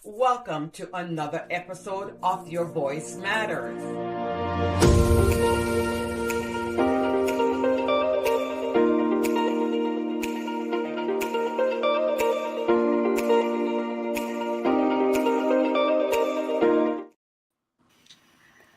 Welcome to another episode of Your Voice Matters.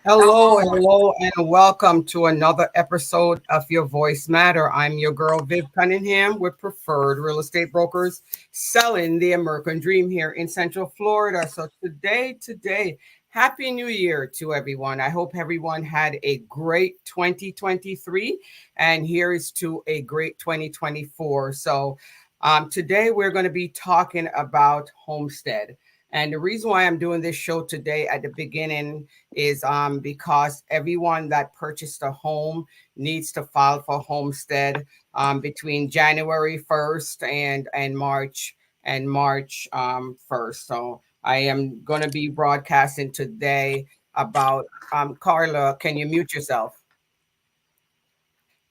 Hello, and welcome to another episode of Your Voice Matter. I'm your girl, Viv Cunningham, with Preferred Real Estate Brokers, selling the American dream here in Central Florida. So today, Happy New Year to everyone. I hope everyone had a great 2023, and here is to a great 2024. So today we're going to be talking about Homestead. And the reason why I'm doing this show today at the beginning is because everyone that purchased a home needs to file for homestead between January 1st and March 1st. So I am going to be broadcasting today about Carla. Can you mute yourself?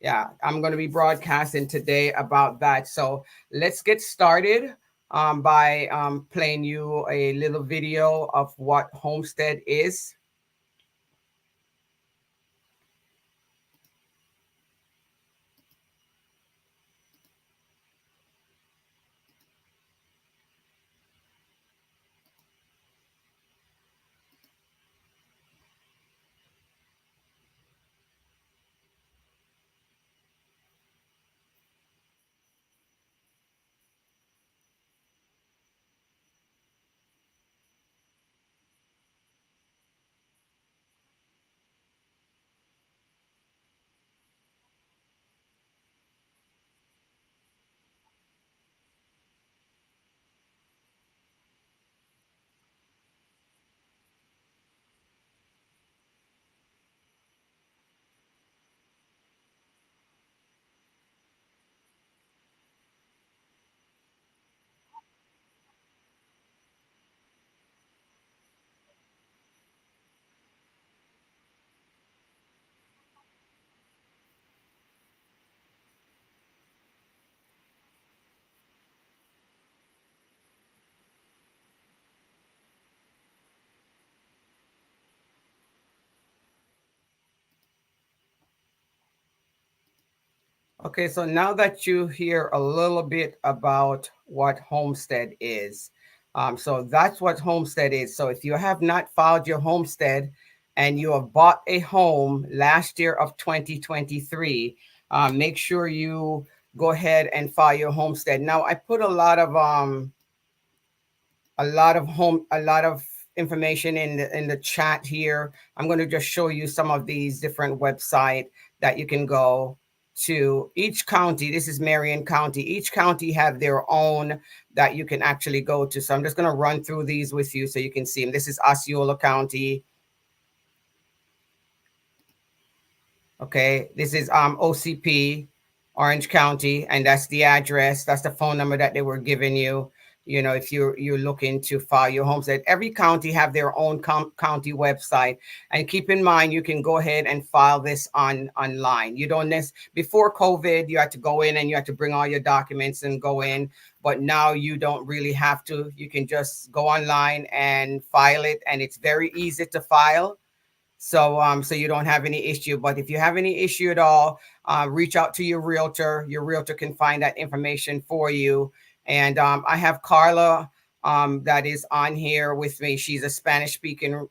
Yeah, I'm going to be broadcasting today about that. So let's get started by playing you a little video of what homestead is. Okay, so now that you hear a little bit about what homestead is, so that's what homestead is. So if you have not filed your homestead and you have bought a home last year of 2023, make sure you go ahead and file your homestead. Now I put a lot of information in the chat here. I'm going to just show you some of these different websites that you can go to. Each county, this is Marion County, each county have their own that you can actually go to. So I'm just going to run through these with you so you can see them. This is Osceola County. Okay, this is OCP, Orange County, and that's the address. That's the phone number that they were giving you. You know, if you're looking to file your homestead, every county have their own county website. And keep in mind, you can go ahead and file this online. You don't before COVID, you had to go in and you had to bring all your documents and go in. But now you don't really have to. You can just go online and file it, and it's very easy to file. So you don't have any issue. But if you have any issue at all, reach out to your realtor. Your realtor can find that information for you. And I have Carla that is on here with me. She's a Spanish speaking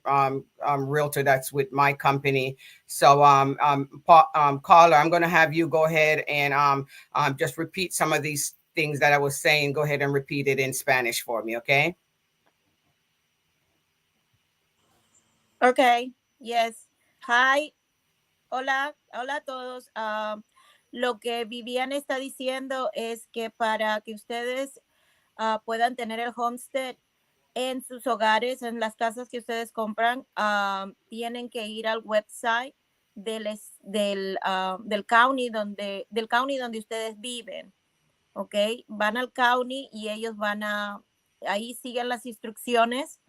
realtor that's with my company. So Carla, I'm going to have you go ahead and just repeat some of these things that I was saying. Go ahead and repeat it in Spanish for me, okay? Okay, yes. Hi, hola a todos. Lo que Vivian está diciendo es que para que ustedes puedan tener el homestead en sus hogares, en las casas que ustedes compran, tienen que ir al website del county donde ustedes viven. Ok, van al county y ellos ahí siguen las instrucciones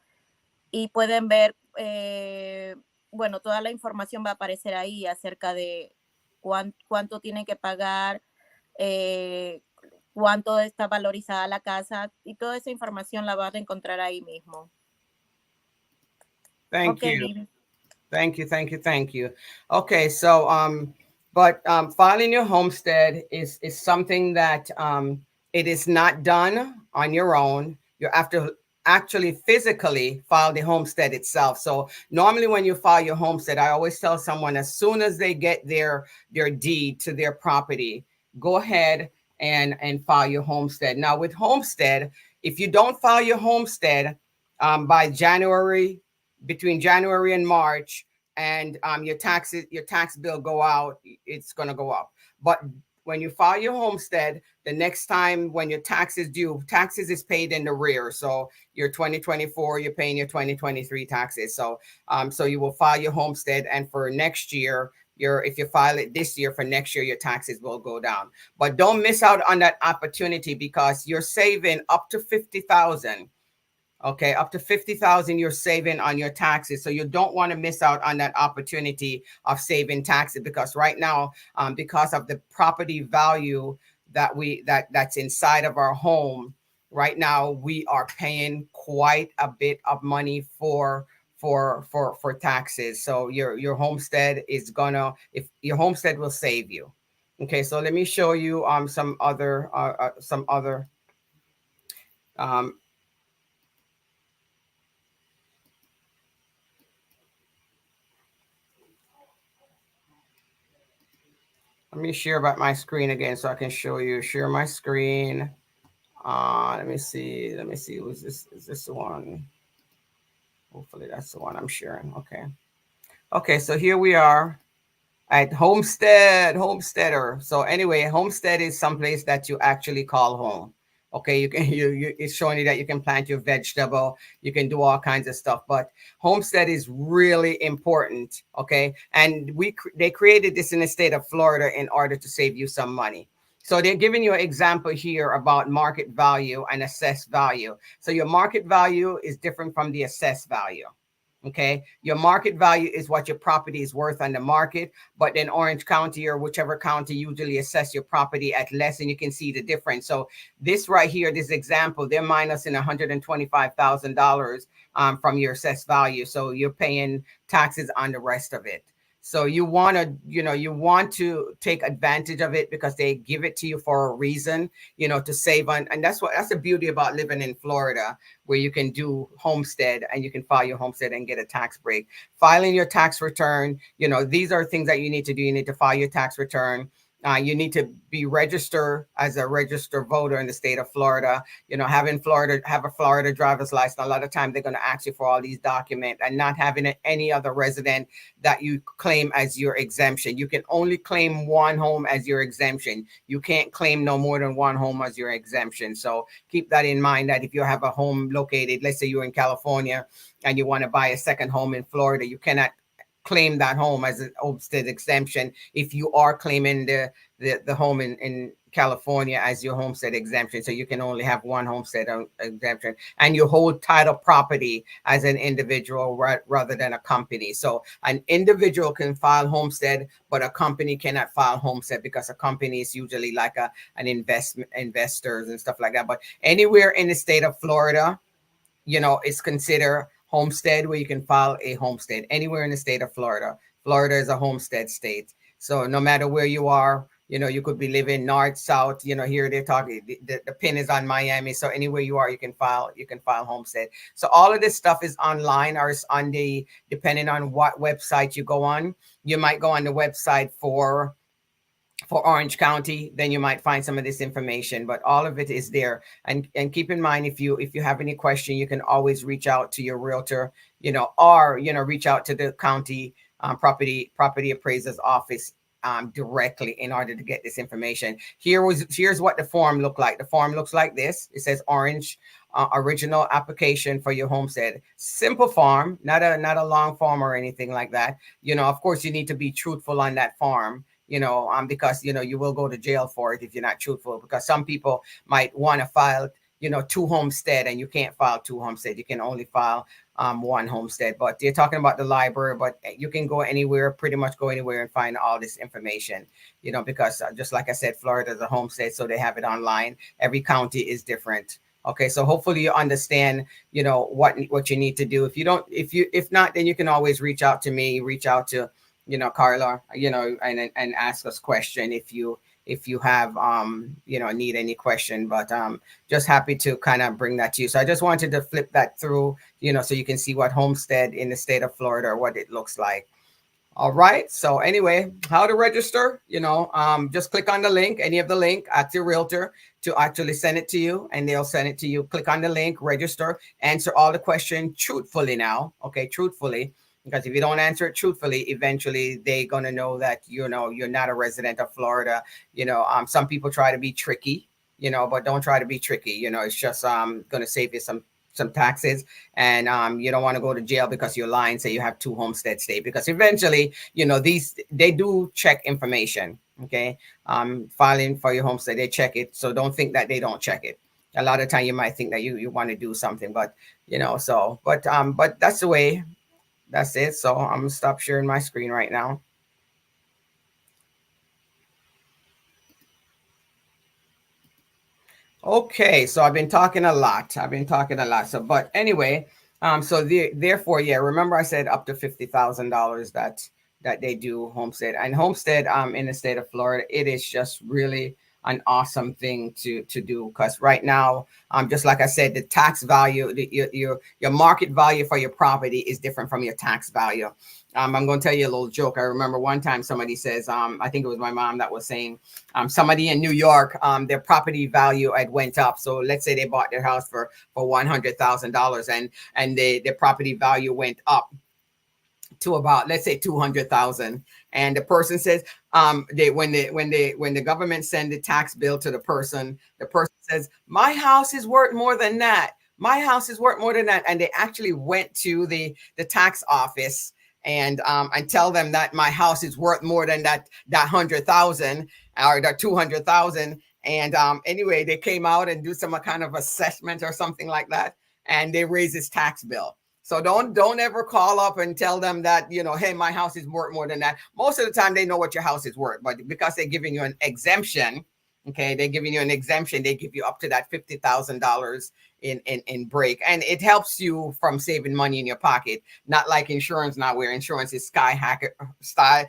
y pueden ver, bueno, toda la información va a aparecer ahí acerca de cuánto tienen que pagar, cuánto está valorizada la casa, y toda esa información la van a encontrar ahí mismo. Thank Okay, you. baby. Thank you. Okay, so but filing your homestead is something that it is not done on your own. You have to actually physically file the homestead itself. So normally when you file your homestead, I always tell someone as soon as they get their deed to their property, go ahead and file your homestead. Now with homestead, if you don't file your homestead by January, between January and March, and your tax bill go out, it's going to go up. But when you file your homestead, the next time when your tax is due, taxes is paid in the rear. So your 2024, you're paying your 2023 taxes. So you will file your homestead, and for next year, your if you file it this year, for next year your taxes will go down. But don't miss out on that opportunity, because you're saving up to 50,000. Okay, up to 50,000 you're saving on your taxes. So you don't want to miss out on that opportunity of saving taxes, because right now, because of the property value that's inside of our home, right now we are paying quite a bit of money for taxes. So your homestead is gonna, if your homestead will save you. Okay, so let me show you some other um, let me share about my screen again so I can show you. Share my screen. Let me see. Let me see. Was this, is this the one? Hopefully that's the one I'm sharing. Okay. Okay. So here we are at Homesteader. So anyway, homestead is someplace that you actually call home. Okay, you can it's showing you that you can plant your vegetable, you can do all kinds of stuff, but homestead is really important. Okay, and they created this in the state of Florida in order to save you some money. So they're giving you an example here about market value and assessed value. So your market value is different from the assessed value. Okay, your market value is what your property is worth on the market, but then Orange County or whichever county usually assess your property at less, and you can see the difference. So this right here, this example, they're minusing $125,000 from your assessed value. So you're paying taxes on the rest of it. So you want to, you want to take advantage of it, because they give it to you for a reason, to save on. And that's the beauty about living in Florida, where you can do homestead and you can file your homestead and get a tax break. Filing your tax return, these are things that you need to do. You need to file your tax return. You need to be registered as a registered voter in the state of Florida. Have a Florida driver's license. A lot of times they're going to ask you for all these documents, and not having any other resident that you claim as your exemption. You can only claim one home as your exemption. You can't claim no more than one home as your exemption. So keep that in mind, that if you have a home located, let's say you're in California and you want to buy a second home in Florida, you cannot claim that home as an homestead exemption if you are claiming the home in California as your homestead exemption. So you can only have one homestead exemption, and you hold title property as an individual rather than a company. So an individual can file homestead, but a company cannot file homestead, because a company is usually like an investors and stuff like that. But anywhere in the state of Florida, it's considered homestead, where you can file a homestead anywhere in the state of Florida. Florida is a homestead state. So no matter where you are, you could be living north, south, here they're talking, the pin is on Miami. So anywhere you are, you can file homestead. So all of this stuff is online, or it's on depending on what website you go on. You might go on the website for Orange County, then you might find some of this information, but all of it is there. And keep in mind, if you have any question, you can always reach out to your realtor, or reach out to the county property appraiser's office directly in order to get this information. Here's what the form looked like. The form looks like this. It says Orange original application for your homestead. Simple form, not a long form or anything like that. Of course, you need to be truthful on that form. Because you will go to jail for it if you're not truthful, because some people might want to file two homestead, and you can't file two homestead. You can only file one homestead. But they're talking about the library, but you can go anywhere, pretty much go anywhere and find all this information, because just like I said, Florida is a homestead, so they have it online. Every county is different. Okay, so hopefully you understand, what you need to do. If not, then you can always reach out to me, reach out to, Carla, and ask us question if you have need any question. But just happy to kind of bring that to you. So I just wanted to flip that through, so you can see what homestead in the state of Florida, what it looks like. All right. So anyway, how to register, just click on the link, any of the link, ask your realtor to actually send it to you, and they'll send it to you. Click on the link, register, answer all the questions truthfully now. Okay. Truthfully, because if you don't answer it truthfully, eventually they're going to know that, you're not a resident of Florida. Some people try to be tricky, but don't try to be tricky. It's just going to save you some taxes, and you don't want to go to jail because you're lying, say you have 2 homestead state, because eventually they do check information. Okay, filing for your homestead, they check it, so don't think that they don't check it. A lot of time you might think that you want to do something, but but that's the way. That's it. So I'm gonna stop sharing my screen right now. Okay, so I've been talking a lot. So, but anyway, therefore, yeah. Remember, I said up to $50,000 that they do homestead, and homestead in the state of Florida. It is just really an awesome thing to do, because right now, just like I said, the tax value, your market value for your property is different from your tax value. I'm going to tell you a little joke. I remember one time somebody says, I think it was my mom that was saying, somebody in New York, their property value had went up. So let's say they bought their house for $100,000, and their property value went up to about, let's say, 200,000. And the person says, when the government send the tax bill to the person says, my house is worth more than that. My house is worth more than that. And they actually went to the tax office and tell them that my house is worth more than that 100,000 or that 200,000. And anyway, they came out and do some kind of assessment or something like that, and they raised his tax bill. So don't ever call up and tell them that, hey, my house is worth more than that. Most of the time they know what your house is worth, but because they're giving you an exemption, okay, they're giving you an exemption, they give you up to that $50,000 in break, and it helps you from saving money in your pocket. Not like insurance now, where insurance is sky hacket right,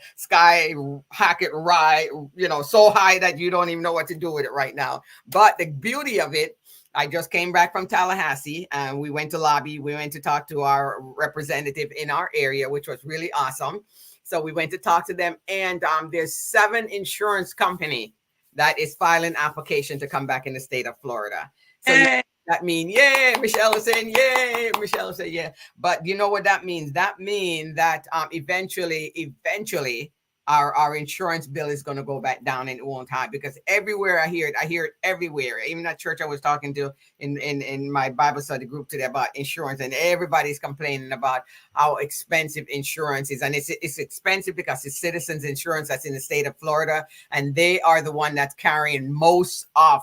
so high that you don't even know what to do with it right now. But the beauty of it, I just came back from Tallahassee, and we went to lobby. We went to talk to our representative in our area, which was really awesome. So we went to talk to them, and there's 7 insurance company that is filing application to come back in the state of Florida. So that means, yeah, Michelle is saying, yeah, Michelle is saying, yeah. But you know what that means? That means that eventually, our insurance bill is going to go back down, and it won't high, because everywhere I hear it everywhere. Even that church I was talking to in my Bible study group today about insurance, and everybody's complaining about how expensive insurance is. And it's expensive because it's Citizens Insurance that's in the state of Florida, and they are the one that's carrying most of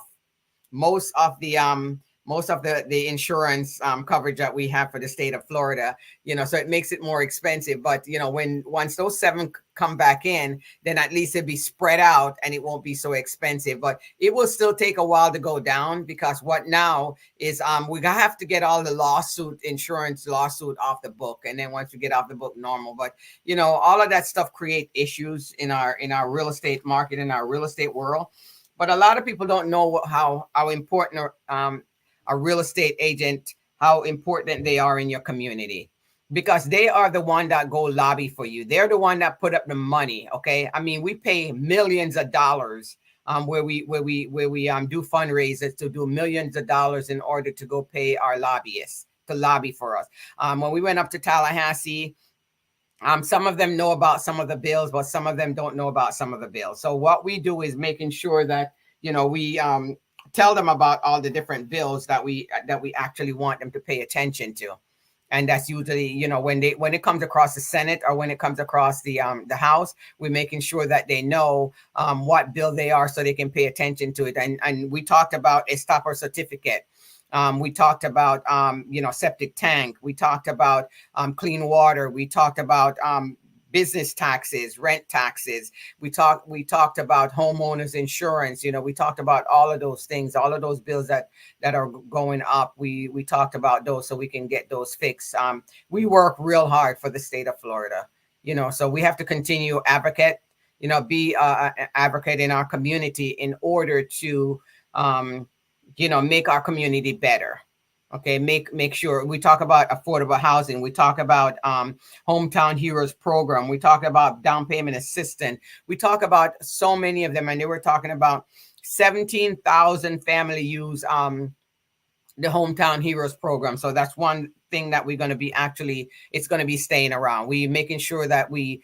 the insurance coverage that we have for the state of Florida, so it makes it more expensive. But, once those 7 come back in, then at least it'll be spread out and it won't be so expensive. But it will still take a while to go down, because what now is we have to get all the insurance lawsuit off the book. And then once we get off the book, normal. But, all of that stuff create issues in our real estate market, in our real estate world. But a lot of people don't know how important a real estate agent, how important they are in your community, because they are the one that go lobby for you. They're the one that put up the money. Okay, I mean, we pay millions of dollars where we do fundraisers to do millions of dollars in order to go pay our lobbyists to lobby for us. When we went up to Tallahassee, some of them know about some of the bills, but some of them don't know about some of the bills. So what we do is making sure that, we tell them about all the different bills that we actually want them to pay attention to. And that's usually, when it comes across the Senate, or when it comes across the House, we're making sure that they know what bill they are, so they can pay attention to it. And we talked about a stopper certificate. We talked about, septic tank. We talked about clean water. We talked about business taxes, rent taxes. We talked about homeowners insurance. We talked about all of those things, all of those bills that are going up. We talked about those so we can get those fixed. We work real hard for the state of Florida, so we have to continue advocate, be an advocate in our community in order to, make our community better. Okay, make sure we talk about affordable housing. We talk about Hometown Heroes program. We talk about down payment assistance. We talk about so many of them, and they were talking about 17,000 family use the Hometown Heroes program. So that's one thing that we're going to be it's going to be staying around. We making sure that we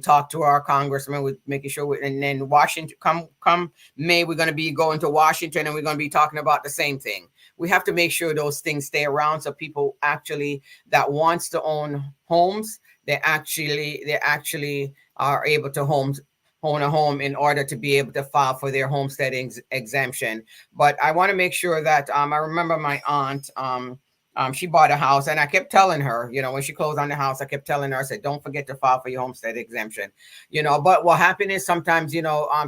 talk to our congressman, with making sure and then Washington come May, we're going to be going to Washington, and we're going to be talking about the same thing. We have to make sure those things stay around, so people actually that wants to own homes, they actually are able to own a home in order to be able to file for their homestead exemption. But I want to make sure that I remember my aunt, she bought a house, and I kept telling her, when she closed on the house, I kept telling her, I said, don't forget to file for your homestead exemption, but what happened is sometimes,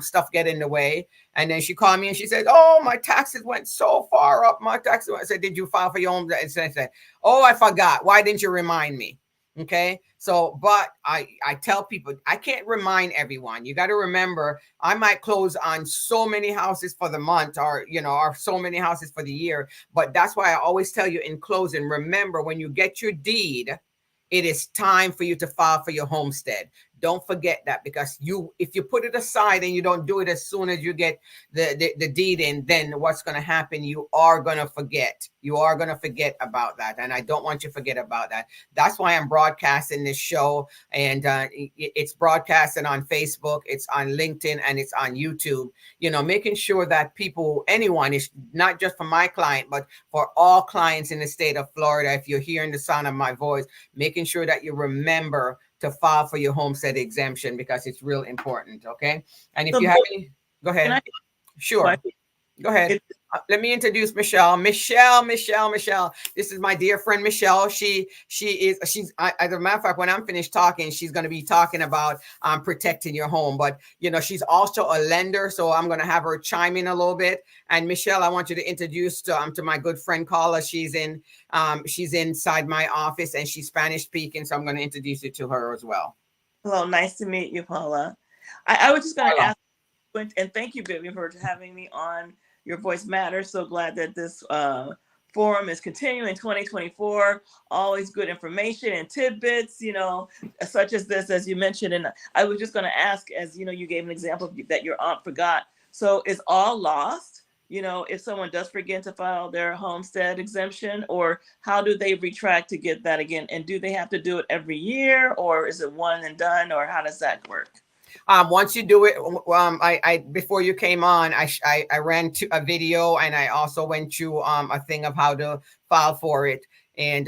stuff get in the way. And then she called me and she said, oh, my taxes went so far up. My taxes. I said, did you file for your homestead exemption? Oh, I forgot. Why didn't you remind me? Okay. So, but I tell people, I can't remind everyone. You got to remember, I might close on so many houses for the month, or so many houses for the year. But that's why I always tell you in closing, remember, when you get your deed, it is time for you to file for your homestead. Don't forget that, because if you put it aside and you don't do it as soon as you get the deed in, then what's going to happen? You are going to forget. You are going to forget about that. And I don't want you to forget about that. That's why I'm broadcasting this show. And it's broadcasted on Facebook, it's on LinkedIn, and it's on YouTube, making sure that anyone, is not just for my client, but for all clients in the state of Florida. If you're hearing the sound of my voice, making sure that you remember to file for your homestead exemption, because it's real important. Okay. And if you have any, go ahead. Sure. Go ahead. Let me introduce Michelle. Michelle. This is my dear friend, Michelle. She's as a matter of fact, when I'm finished talking, she's going to be talking about protecting your home. But, she's also a lender. So I'm going to have her chime in a little bit. And Michelle, I want you to introduce to my good friend, Carla. She's inside my office, and she's Spanish speaking. So I'm going to introduce you to her as well. Hello. Nice to meet you, Paula. I was just going to ask, and thank you, Vivian, for having me on Your Voice Matters. So glad that this forum is continuing in 2024. Always good information and tidbits, such as this, as you mentioned. And I was just going to ask, as you gave an example that your aunt forgot. So is all lost, if someone does forget to file their homestead exemption, or how do they retract to get that again? And do they have to do it every year, or is it one and done, or how does that work? Once you do it, I before you came on, I ran to a video, and I also went to a thing of how to file for it. And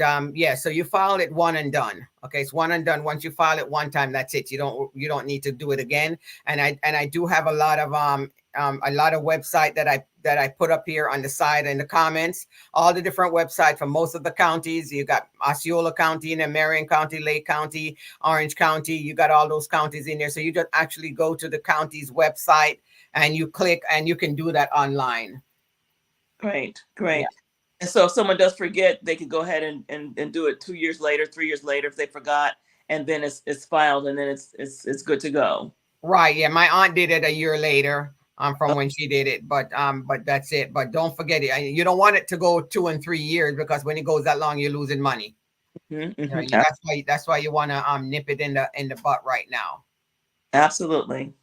so you file it one and done. Okay, it's one and done. Once you file it one time, that's it. You don't need to do it again. And I do have a lot of website that I put up here on the side in the comments. All the different websites for most of the counties. You got Osceola County in there, Marion County, Lake County, Orange County. You got all those counties in there. So you just actually go to the county's website and you click, and you can do that online. Great. Yeah. And so if someone does forget, they could go ahead and do it 2 years later, 3 years later if they forgot, and then it's filed, and then it's good to go. Right. Yeah. My aunt did it a year later from when she did it, but that's it. But don't forget it. You don't want it to go 2 and 3 years, because when it goes that long, you're losing money. Mm-hmm. That's why you want to nip it in the butt right now. Absolutely.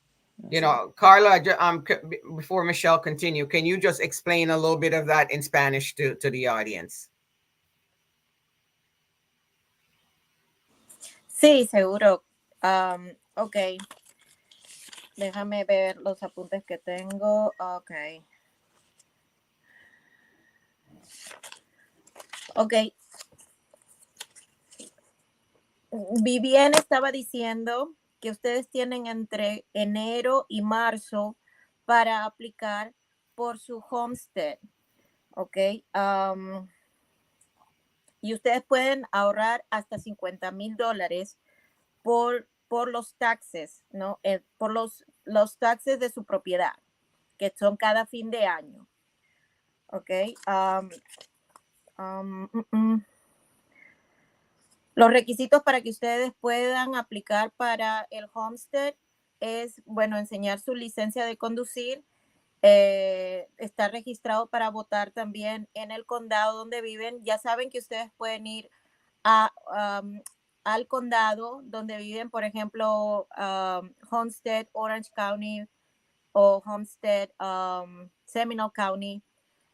Carla, before Michelle continue, can you just explain a little bit of that in Spanish to the audience? Sí, seguro. Ok. Déjame ver los apuntes que tengo. Ok. Vivian estaba diciendo que ustedes tienen entre enero y marzo para aplicar por su homestead. Ok. Y ustedes pueden ahorrar hasta $50,000 por por los taxes, ¿no? Por los taxes de su propiedad, que son cada fin de año. ¿Ok? Los requisitos para que ustedes puedan aplicar para el homestead es, bueno, enseñar su licencia de conducir, estar registrado para votar también en el condado donde viven. Ya saben que ustedes pueden ir al condado donde viven, por ejemplo, Homestead, Orange County o Homestead, Seminole County.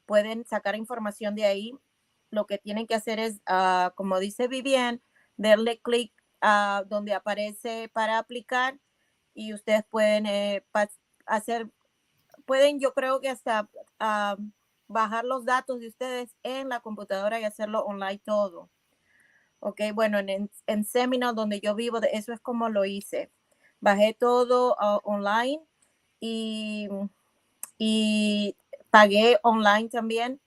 Pueden sacar información de ahí. Lo que tienen que hacer es, como dice Vivian, darle clic donde aparece para aplicar y ustedes pueden yo creo que hasta bajar los datos de ustedes en la computadora y hacerlo online todo. Ok, bueno, en Seminole, donde yo vivo, eso es como lo hice. Bajé todo online y pagué online también.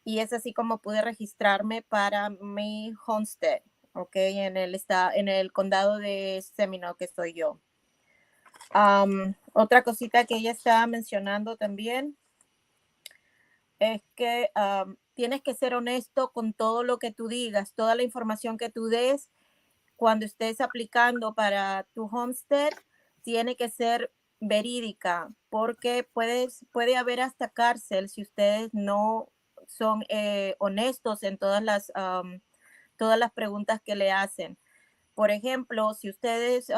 Y es así como pude registrarme para mi homestead, ¿ok? En el condado de Seminole, que soy yo. Otra cosita que ella estaba mencionando también es que tienes que ser honesto con todo lo que tú digas, toda la información que tú des cuando estés aplicando para tu homestead, tiene que ser verídica, porque puede haber hasta cárcel si ustedes no son honestos en todas las preguntas que le hacen. Por ejemplo, si ustedes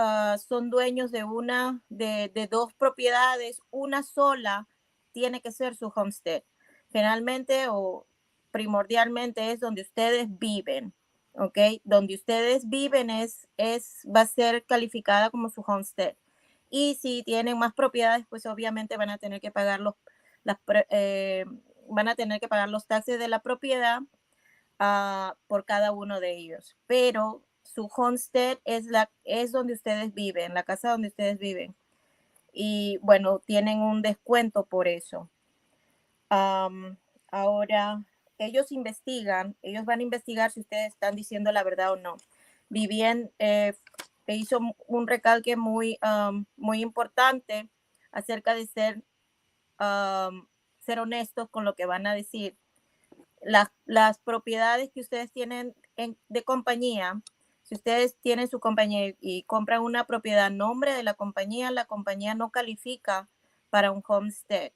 son dueños de dos propiedades, una sola tiene que ser su homestead. Generalmente o primordialmente es donde ustedes viven, ¿ok? Donde ustedes viven va a ser calificada como su homestead. Y si tienen más propiedades, pues obviamente van a tener que pagar los taxes de la propiedad por cada uno de ellos. Pero su homestead es donde ustedes viven, la casa donde ustedes viven. Y bueno, tienen un descuento por eso. Ahora, ellos van a investigar si ustedes están diciendo la verdad o no. Vivian hizo un recalque muy importante acerca de ser honestos con lo que van a decir. Las propiedades que ustedes tienen de compañía, si ustedes tienen su compañía y compran una propiedad a nombre de la compañía no califica para un homestead.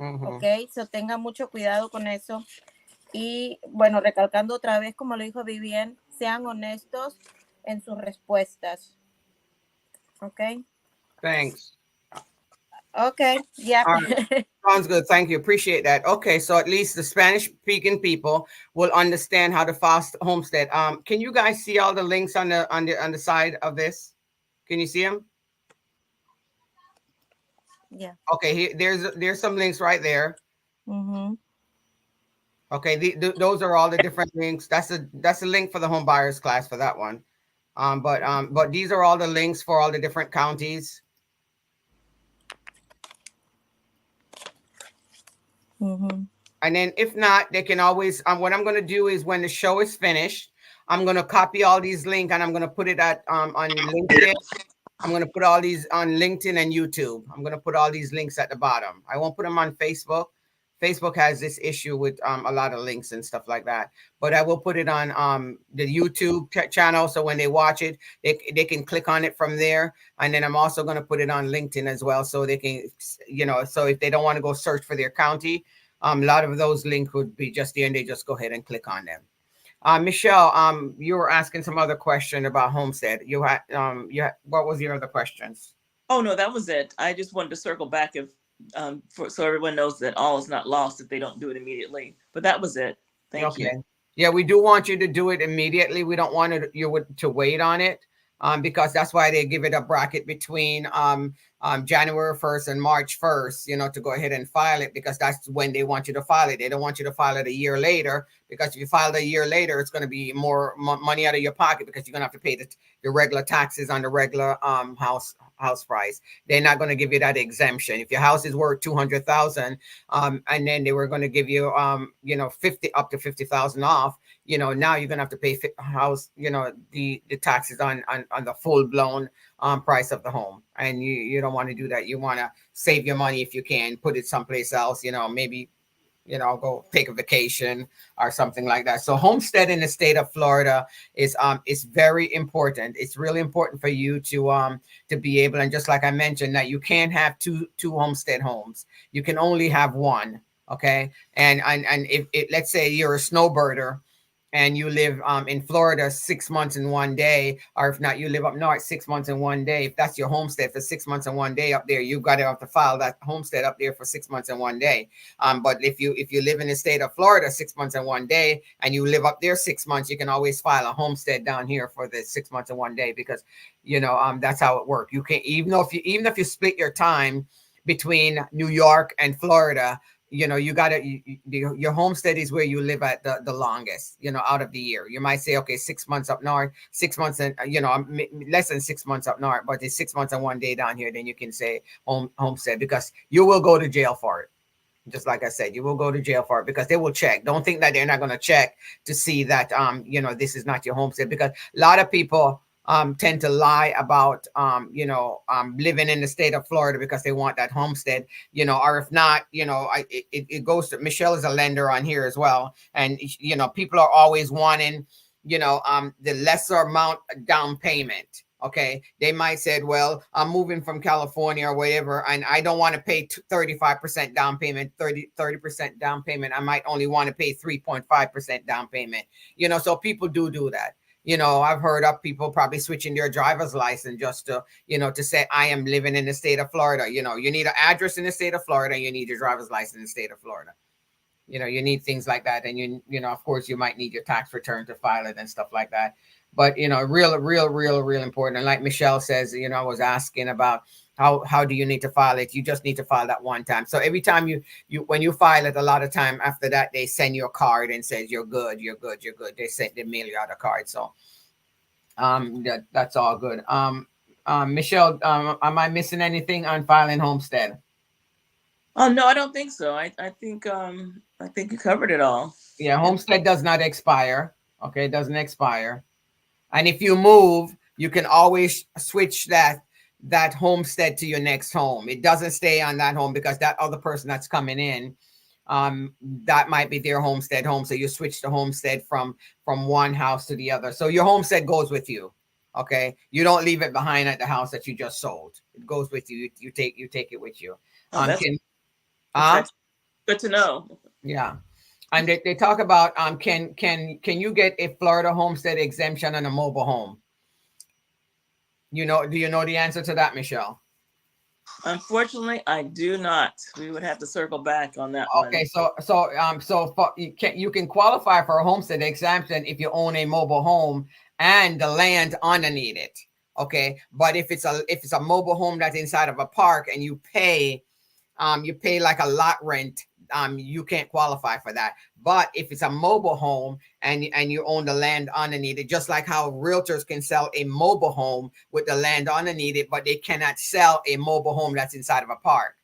Ok, so tengan mucho cuidado con eso. Y bueno, recalcando otra vez, como lo dijo Vivian, sean honestos en sus respuestas. Ok. Thanks. Okay, yeah. Right. Sounds good. Thank you. Appreciate that. Okay, so at least the Spanish-speaking people will understand how to file homestead. Can you guys see all the links on the side of this? Can you see them? Yeah. Okay, there's some links right there. Mm-hmm. Okay, those are all the different links. That's a link for the home buyers class for that one. But these are all the links for all the different counties. Mm-hmm. And then if not, they can always, what I'm going to do is when the show is finished, I'm going to copy all these links and I'm going to put it on LinkedIn. I'm going to put all these on LinkedIn and YouTube. I'm going to put all these links at the bottom. I won't put them on Facebook. Facebook has this issue with a lot of links and stuff like that. But I will put it on the YouTube channel. So when they watch it, they can click on it from there. And then I'm also going to put it on LinkedIn as well. So they can, so if they don't want to go search for their county, a lot of those links would be just there and they just go ahead and click on them. Michelle, you were asking some other question about homestead. You had what was your other questions? Oh no, that was it. I just wanted to circle back so everyone knows that all is not lost if they don't do it immediately. But that was it. Thank you. Yeah, we do want you to do it immediately. We don't want you to wait on it. Because that's why they give it a bracket between January 1st and March 1st, to go ahead and file it, because that's when they want you to file it. They don't want you to file it a year later, because if you file it a year later, it's going to be more money out of your pocket, because you're going to have to pay the regular taxes on the regular house price. They're not going to give you that exemption. If your house is worth 200,000, and then they were going to give you, 50 up to 50,000 off, now you're going to have to pay house, the taxes on the full blown price of the home, and you don't want to do that. You want to save your money if you can, put it someplace else, maybe go take a vacation or something like that. So homestead in the state of Florida is very important. It's really important for you to be able, and just like I mentioned, that you can't have two homestead homes. You can only have one. Okay. And if let's say you're a snowbirder and you live in Florida 6 months and 1 day, or if not, you live up north 6 months and 1 day. If that's your homestead for 6 months and 1 day up there, you got to have to file that homestead up there for 6 months and 1 day. But if you live in the state of Florida 6 months and 1 day, and you live up there 6 months, you can always file a homestead down here for the 6 months and 1 day, because that's how it works. You can, even if you split your time between New York and Florida, you gotta, your homestead is where you live at the longest, out of the year. You might say, okay, 6 months up north, 6 months, and less than 6 months up north, but it's 6 months and 1 day down here. Then you can say homestead, because you will go to jail for it. Just like I said, you will go to jail for it, because they will check. Don't think that they're not going to check to see that this is not your homestead, because a lot of people tend to lie about living in the state of Florida because they want that homestead, or if not, it goes to, Michelle is a lender on here as well, and people are always wanting the lesser amount down payment. Okay, they might say, well, I'm moving from California or whatever, and I don't want to pay 35% down payment, 30% down payment. I might only want to pay 3.5% down payment. So people do that. I've heard of people probably switching their driver's license just to, to say, I am living in the state of Florida. You need an address in the state of Florida. You need your driver's license in the state of Florida. You need things like that. And of course, you might need your tax return to file it and stuff like that. But, real important. And like Michelle says, I was asking about how do you need to file it? You just need to file that one time. So every time you when you file it, a lot of time after that, they send you a card and says, you're good. They mail you out a card. So that's all good. Michelle, am I missing anything on filing homestead? Oh, no, I don't think so. I think you covered it all. Yeah, homestead does not expire. Okay, it doesn't expire. And if you move, you can always switch that homestead to your next home. It doesn't stay on that home, because that other person that's coming in, that might be their homestead home. So you switch the homestead from one house to the other. So your homestead goes with you. Okay, you don't leave it behind at the house that you just sold. It goes with you. You take it with you. That's good to know. Yeah. And they talk about can you get a Florida homestead exemption on a mobile home? Do you know the answer to that, Michelle? Unfortunately, I do not. We would have to circle back on that one. Okay, you can qualify for a homestead exemption if you own a mobile home and the land underneath it. Okay, but if it's a mobile home that's inside of a park and you pay like a lot rent, you can't qualify for that. But if it's a mobile home and you own the land underneath it, just like how realtors can sell a mobile home with the land underneath it, but they cannot sell a mobile home that's inside of a park,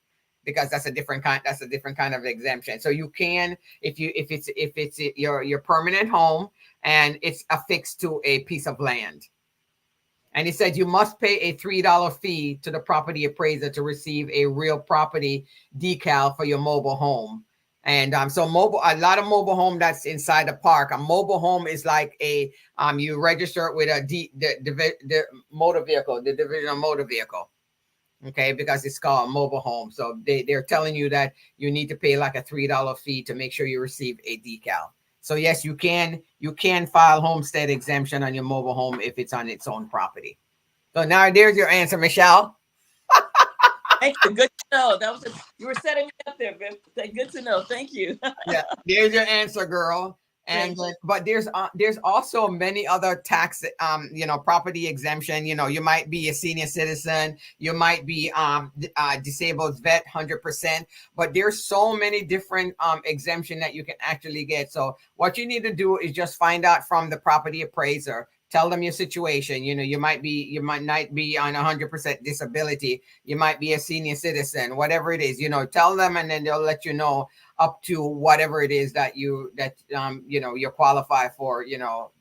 because that's a different kind of exemption. So you can, if it's your permanent home and it's affixed to a piece of land. And it said you must pay a $3 fee to the property appraiser to receive a real property decal for your mobile home. And so a lot of mobile home that's inside the park. A mobile home is like you register it with the motor vehicle, the division of motor vehicle. Okay, because it's called a mobile home. So they're telling you that you need to pay like a $3 fee to make sure you receive a decal. So yes, you can file homestead exemption on your mobile home if it's on its own property. So now there's your answer, Michelle. Thank you. Good to know. You were setting me up there, Viv. Good to know. Thank you. Yeah, there's your answer, girl. And but there's also many other tax property exemption. You might be a senior citizen, you might be disabled vet 100%, but there's so many different exemption that you can actually get. So what you need to do is just find out from the property appraiser Tell them your situation. You know, you might not be on 100% disability. You might be a senior citizen, whatever it is. You know, tell them, and then they'll let you know up to whatever it is that you know, you're qualified for. You know,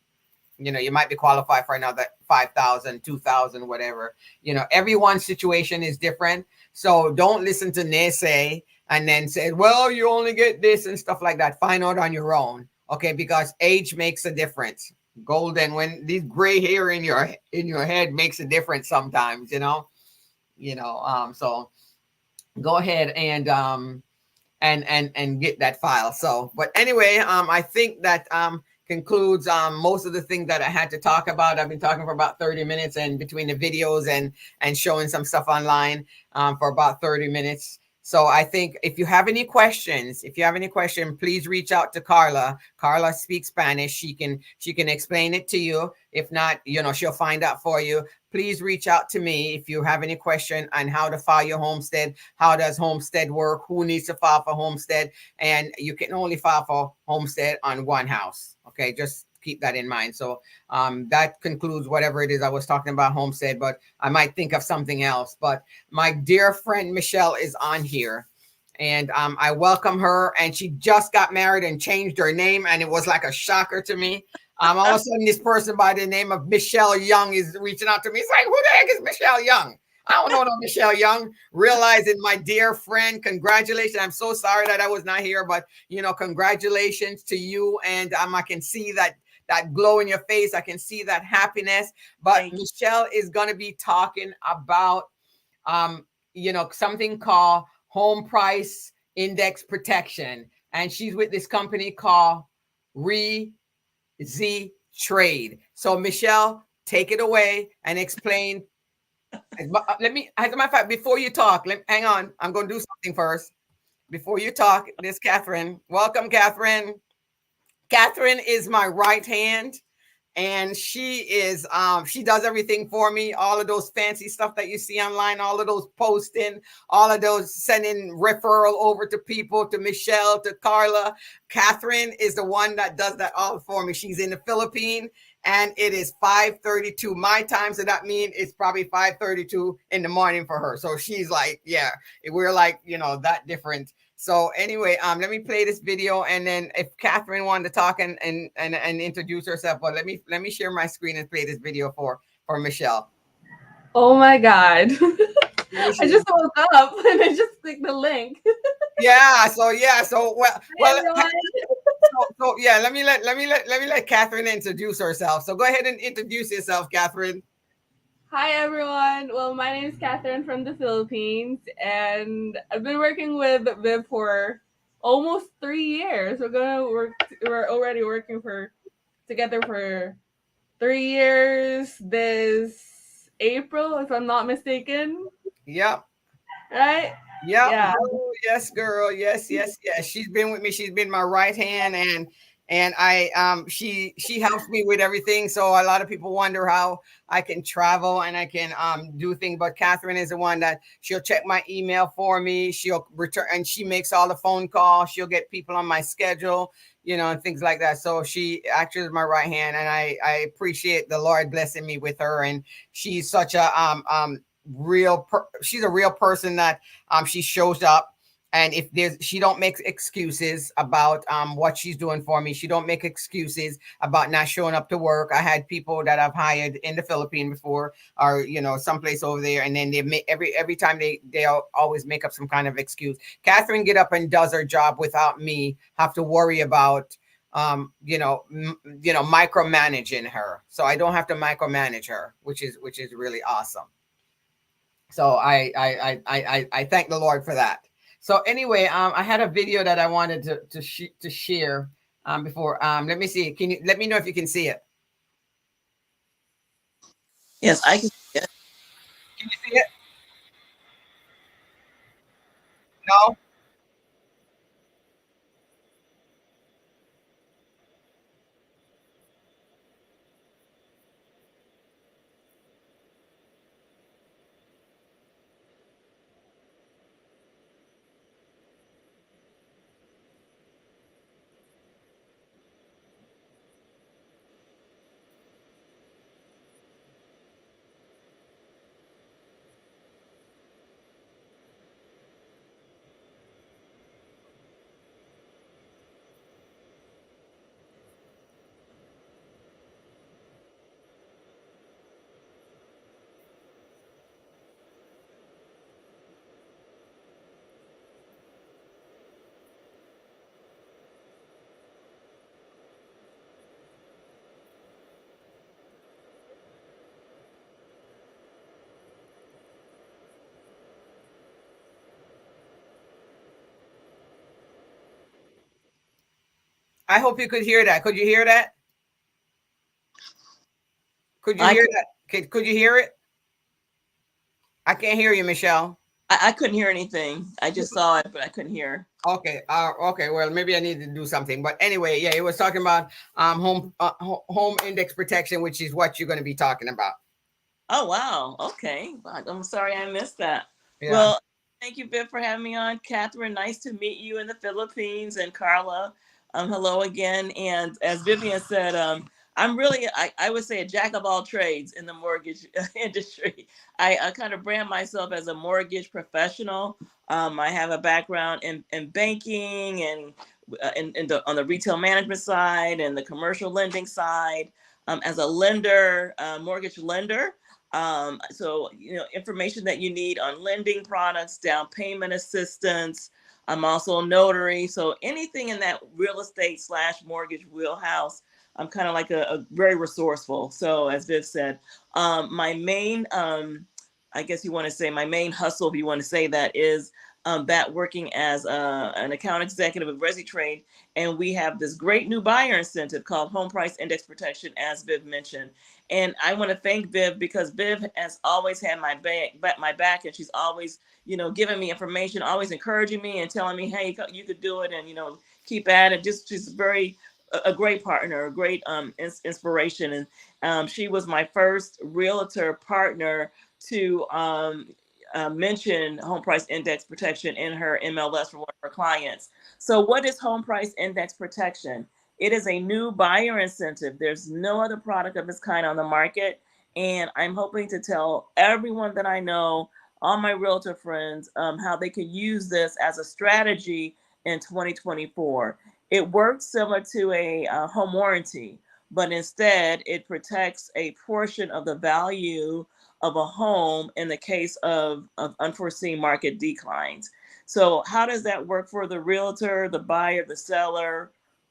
you might be qualified for another 5,000, 2,000, whatever. You know, everyone's situation is different. So don't listen to naysay and then say, well, you only get this and stuff like that. Find out on your own. Okay, because age makes a difference. Golden, when these gray hair in your head makes a difference sometimes, so go ahead and get that file. So, but anyway, I think that concludes most of the things that I had to talk about. I've been talking for about 30 minutes, and between the videos and showing some stuff online for about 30 minutes. So I think if you have any questions, please reach out to Carla. Carla speaks Spanish. She can explain it to you. If not, she'll find out for you. Please reach out to me if you have any question on how to file your homestead. How does homestead work? Who needs to file for homestead? And you can only file for homestead on one house. Okay, just keep that in mind. So that concludes whatever it is I was talking about homestead, but I might think of something else. But my dear friend Michelle is on here, and I welcome her. And she just got married and changed her name, and it was like a shocker to me. All of a sudden, this person by the name of Michelle Young is reaching out to me. It's like, who the heck is Michelle Young? I don't know no Michelle Young. Realizing, my dear friend, congratulations. I'm so sorry that I was not here, but congratulations to you. And I can see that glow in your face. I can see that happiness. But Michelle is going to be talking about, something called home price index protection. And she's with this company called Z Trade. So Michelle, take it away and explain. Let me, as a matter of fact, before you talk, hang on. I'm going to do something first. Before you talk, this Catherine. Welcome, Catherine. Catherine is my right hand, and she is she does everything for me. All of those fancy stuff that you see online, all of those posting, all of those sending referral over to people, to Michelle, to Carla. Catherine is the one that does that all for me. She's in the Philippines, and it is 5:32 my time, so that means it's probably 5:32 in the morning for her. So she's like, yeah, we're like, that different. So anyway, let me play this video, and then if Catherine wanted to talk and introduce herself, but let me share my screen and play this video for Michelle. Oh my God. I just woke up and I just clicked the link. Yeah. So yeah. Let me let Catherine introduce herself. So go ahead and introduce yourself, Catherine. Hi everyone. Well, my name is Catherine from the Philippines, and I've been working with Viv for almost 3 years. We're already working together for 3 years this April, if I'm not mistaken. Yep. Right? Yep. Yeah. Oh, yes, girl. Yes. She's been with me. She's been my right hand, and I she helps me with everything. So a lot of people wonder how I can travel and I can do things, but Catherine is the one that she'll check my email for me. She'll return, and she makes all the phone calls. She'll get people on my schedule, and things like that. So she actually is my right hand, and I appreciate the Lord blessing me with her. And she's such a she's a real person that she shows up. And if she don't make excuses about what she's doing for me. She don't make excuses about not showing up to work. I had people that I've hired in the Philippines before, or someplace over there, and then they make every time they'll always make up some kind of excuse. Catherine get up and does her job without me have to worry about micromanaging her. So I don't have to micromanage her, which is really awesome. So I thank the Lord for that. So anyway, I had a video that I wanted to share before. Let me see. Can you let me know if you can see it? Yes, I can see it. Can you see it? No? I hope you could hear that. Could you hear that? Could you I, hear that? Could you hear it? I can't hear you, Michelle. I couldn't hear anything. I just saw it, but I couldn't hear. Okay. Okay. Well, maybe I need to do something. But anyway, yeah, it was talking about home index protection, which is what you're going to be talking about. Oh, wow. Okay. I'm sorry I missed that. Yeah. Well, thank you, Viv, for having me on. Catherine, nice to meet you in the Philippines. And Carla, hello again. And as Vivian said, I'm really, I would say, a jack of all trades in the mortgage industry. I kind of brand myself as a mortgage professional. I have a background in banking and on the retail management side and the commercial lending side. As a lender, mortgage lender. So, information that you need on lending products, down payment assistance. I'm also a notary. So anything in that real estate / mortgage wheelhouse, I'm kind of like a very resourceful. So as Viv said, my main, I guess you want to say my main hustle, if you want to say that, is that working as an account executive of ResiTrade. And we have this great new buyer incentive called Home Price Index Protection, as Viv mentioned. And I want to thank Viv because Viv has always had my back, and she's always, giving me information, always encouraging me and telling me, hey, you could do it, and keep at it. She's very a great partner, a great inspiration, and she was my first realtor partner to mention home price index protection in her MLS for one of her clients. So what is home price index protection? It is a new buyer incentive. There's no other product of its kind on the market. And I'm hoping to tell everyone that I know, all my realtor friends, how they can use this as a strategy in 2024. It works similar to a home warranty, but instead it protects a portion of the value of a home in the case of unforeseen market declines. So how does that work for the realtor, the buyer, the seller,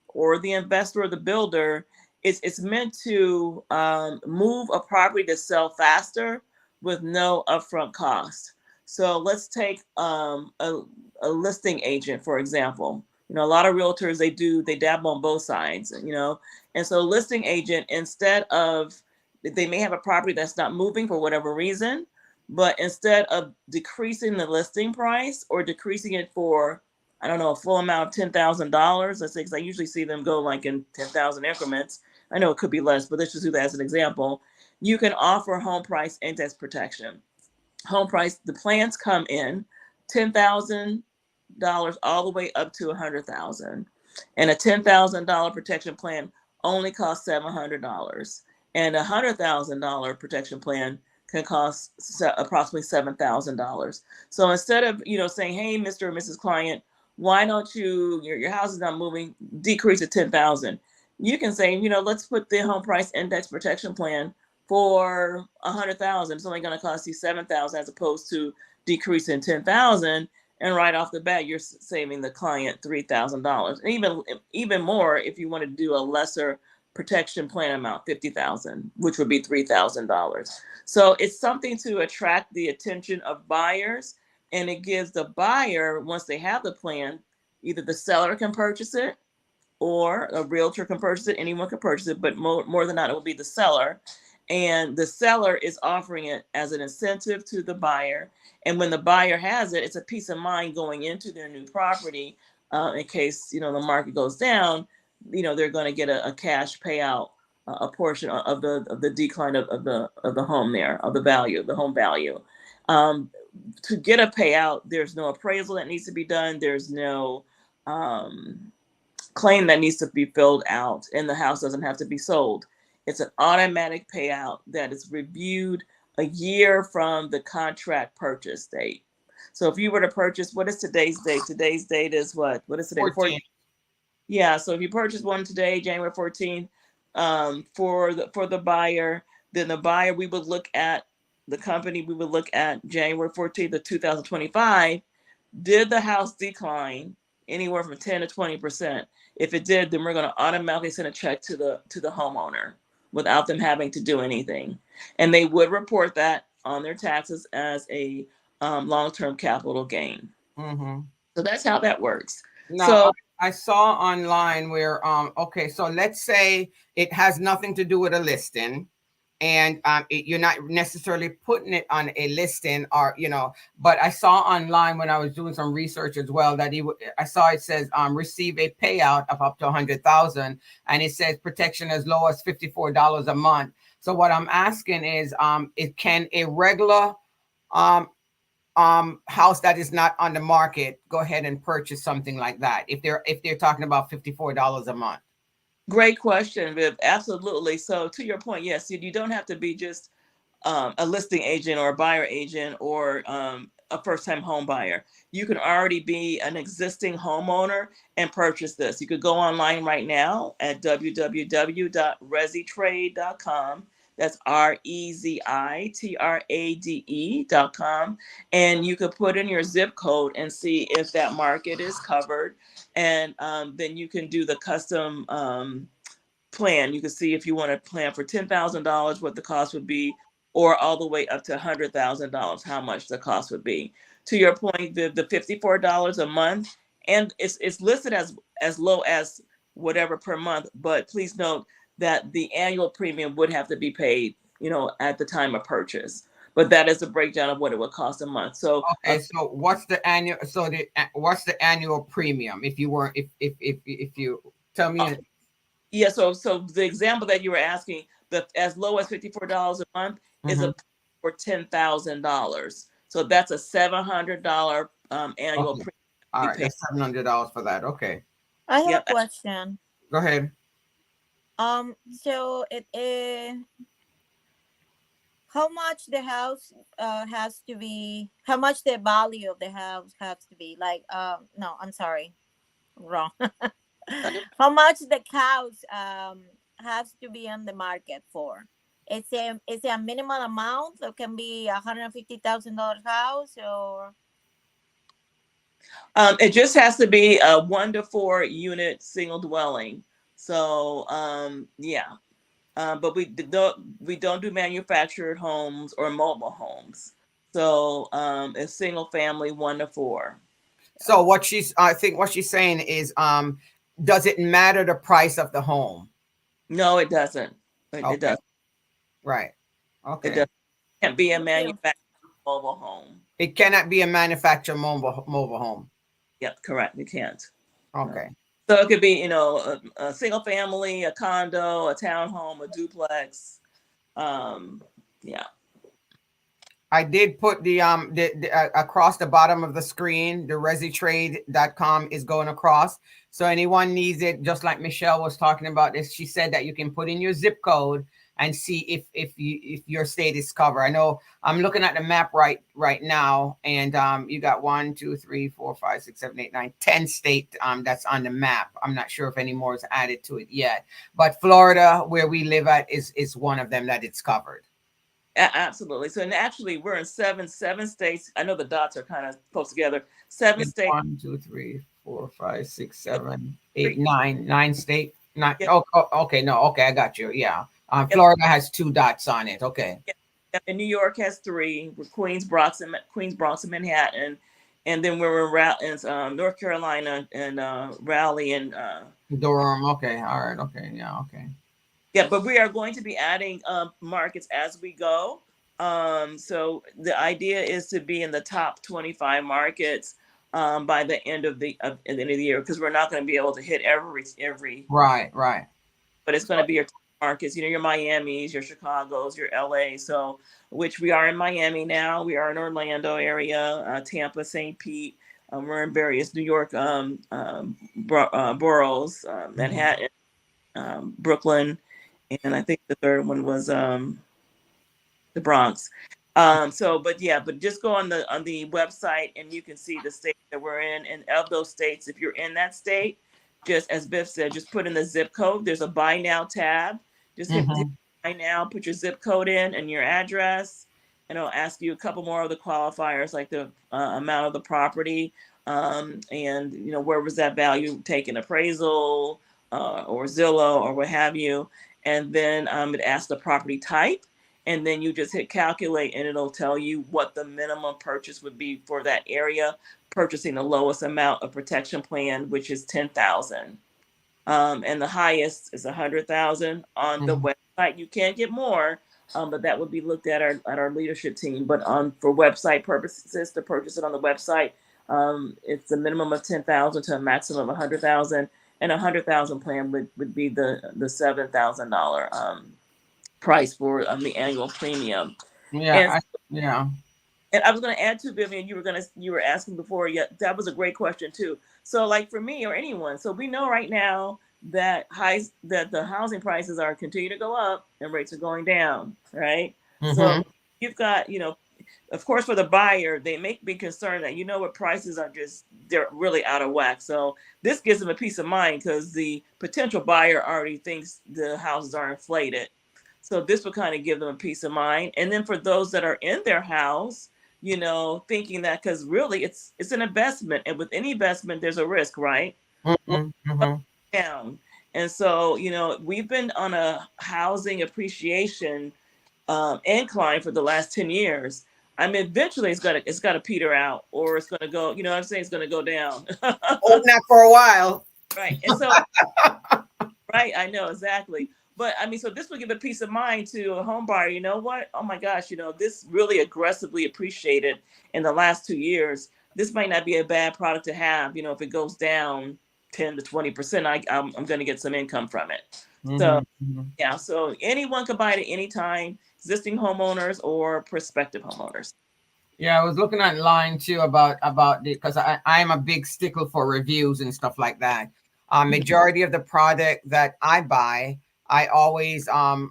or the investor or the builder? It's meant to move a property to sell faster with no upfront cost. So let's take a listing agent, for example. A lot of realtors, they dabble on both sides, and so listing agent, instead of, they may have a property that's not moving for whatever reason, but instead of decreasing the listing price or decreasing it for, I don't know, a full amount of $10,000, let's say, because I usually see them go like in 10,000 increments. I know it could be less, but let's just do that as an example. You can offer home price index protection. Home price, the plans come in $10,000 all the way up to $100,000, and a $10,000 protection plan only costs $700. And a $100,000 protection plan can cost approximately $7,000. So instead of, saying, hey, Mr. or Mrs. Client, why don't your house is not moving, decrease to 10,000. You can say, let's put the home price index protection plan for 100,000. It's only going to cost you 7,000 as opposed to decreasing 10,000. And right off the bat, you're saving the client $3,000. And even more if you want to do a lesser protection plan amount, 50,000, which would be $3,000. So it's something to attract the attention of buyers, and it gives the buyer, once they have the plan, either the seller can purchase it or a realtor can purchase it. Anyone can purchase it, but more than that, it will be the seller. And the seller is offering it as an incentive to the buyer. And when the buyer has it, it's a peace of mind going into their new property in case, the market goes down. They're going to get a cash payout, a portion of the decline of the home there, of the value, of the home value. To get a payout, there's no appraisal that needs to be done. There's no claim that needs to be filled out, and the house doesn't have to be sold. It's an automatic payout that is reviewed a year from the contract purchase date. So if you were to purchase, what is today's date? Today's date is what? What is today? 14th. Yeah. So if you purchase one today, January 14th, for the buyer, then the buyer, we would look at the company. We would look at January 14th of 2025. Did the house decline anywhere from 10 to 20%? If it did, then we're going to automatically send a check to the homeowner without them having to do anything. And they would report that on their taxes as a long-term capital gain. Mm-hmm. So that's how that works. Now, So I saw online where okay, so let's say it has nothing to do with a listing, and you're not necessarily putting it on a listing, or but I saw online when I was doing some research as well that I saw it says receive a payout of up to 100,000, and it says protection as low as $54 a month. So what I'm asking is it can a regular um house that is not on the market go ahead and purchase something like that if they're talking about $54 a month? Great question, Viv. Absolutely. So to your point, yes, you don't have to be just a listing agent or a buyer agent or a first-time home buyer. You can already be an existing homeowner and purchase this. You could go online right now at www.rezitrade.com. That's REZITRADE.com. And you could put in your zip code and see if that market is covered. And then you can do the custom plan. You can see if you want to plan for $10,000, what the cost would be, or all the way up to $100,000, how much the cost would be. To your point, the $54 a month, and it's listed as low as whatever per month, but please note that the annual premium would have to be paid, at the time of purchase. But that is a breakdown of what it would cost a month. So Okay, so what's the annual? So what's the annual premium? If you were, if you tell me. Yeah, so the example that you were asking, the as low as $54 a month is a for $10,000. So that's a $700 annual Okay. premium. All right, that's $700 for that. Okay, I have Yep. a question. go ahead. So how much the house has to be? How much the value of the house has to be? Like, no, I'm sorry, wrong. How much the house has to be on the market for? It's a minimal amount. It can be $150,000 house, or It just has to be a 1 to 4 unit single dwelling. So yeah, but we don't do manufactured homes or mobile homes. So it's single family 1 to 4. So I think what she's saying is, does it matter the price of the home? No, it doesn't. It Okay, doesn't. right. It Okay, doesn't. Can't be a thank you. manufactured mobile home. it cannot be a manufactured mobile home. Yep, correct. You can't. Okay. So it could be, a single family, a condo, a townhome, a duplex. Yeah. I did put the across the bottom of the screen, the resitrade.com is going across. So anyone needs it, just like Michelle was talking about this, she said that you can put in your zip code and see if your state is covered. I know I'm looking at the map right now, and you got 1, 2, 3, 4, 5, 6, 7, 8, 9, 10 state that's on the map. I'm not sure if any more is added to it yet, but Florida, where we live at, is one of them that it's covered. Absolutely. So, and actually, we're in seven states. I know the dots are kind of close together. 7 states. 1, 2, 3, 4, 5, 6, 7, 8, 9 state. Not Yep. okay. No, okay, I got you. Yeah. Yep. Florida has 2 dots on it. Okay. Yep. And New York has 3. Queens, Bronx, and Manhattan, and then we're in North Carolina and Raleigh and Durham. Okay. All right. Okay. Yeah. Okay. yeah. But we are going to be adding markets as we go. So the idea is to be in the top 25 markets by the end of the year, because we're not going to be able to hit every. Right. But it's going to be your top markets, your Miamis, your Chicagos, your LA. So, which we are in Miami now. We are in Orlando area, Tampa, St. Pete. We're in various New York boroughs, Manhattan, Brooklyn, and I think the third one was the Bronx. But just go on the website and you can see the state that we're in. And of those states, if you're in that state, just as Biff said, just put in the zip code. There's a buy now tab. Just hit buy now, put your zip code in and your address, and it'll ask you a couple more of the qualifiers, like the amount of the property, and where was that value taken, appraisal or Zillow or what have you. And then it asks the property type. and then you just hit calculate, and it'll tell you what the minimum purchase would be for that area, purchasing the lowest amount of protection plan, which is 10,000. And the highest is 100,000 on the website. You can get more, but that would be looked at our leadership team. But for website purposes, to purchase it on the website, it's a minimum of 10,000 to a maximum of 100,000, and 100,000 plan would be the $7,000 price for the annual premium. Yeah, and, and I was going to add to Vivian, you were asking before. Yeah, that was a great question too. So like for me or anyone, so we know right now that the housing prices are continue to go up and rates are going down, right? So you've got, of course, for the buyer, they may be concerned that, what prices are they're really out of whack. So this gives them a peace of mind because the potential buyer already thinks the houses are inflated. So this would kind of give them a peace of mind. And then for those that are in their house, thinking that, because really it's an investment, and with any investment, there's a risk, right? Down. And so, we've been on a housing appreciation incline for the last 10 years. I mean, eventually it's got to peter out, or it's going to go, what I'm saying, it's going to go down. Not for a while. Right. And so, right, I know, exactly. But I mean, so this would give a peace of mind to a home buyer. You know what? Oh my gosh, this really aggressively appreciated in the last 2 years. This might not be a bad product to have. If it goes down 10 to 20%, I'm going to get some income from it. So yeah, so anyone can buy it at any time, existing homeowners or prospective homeowners. Yeah, I was looking online too about because I'm a big stickler for reviews and stuff like that. Majority of the product that I buy, I always add,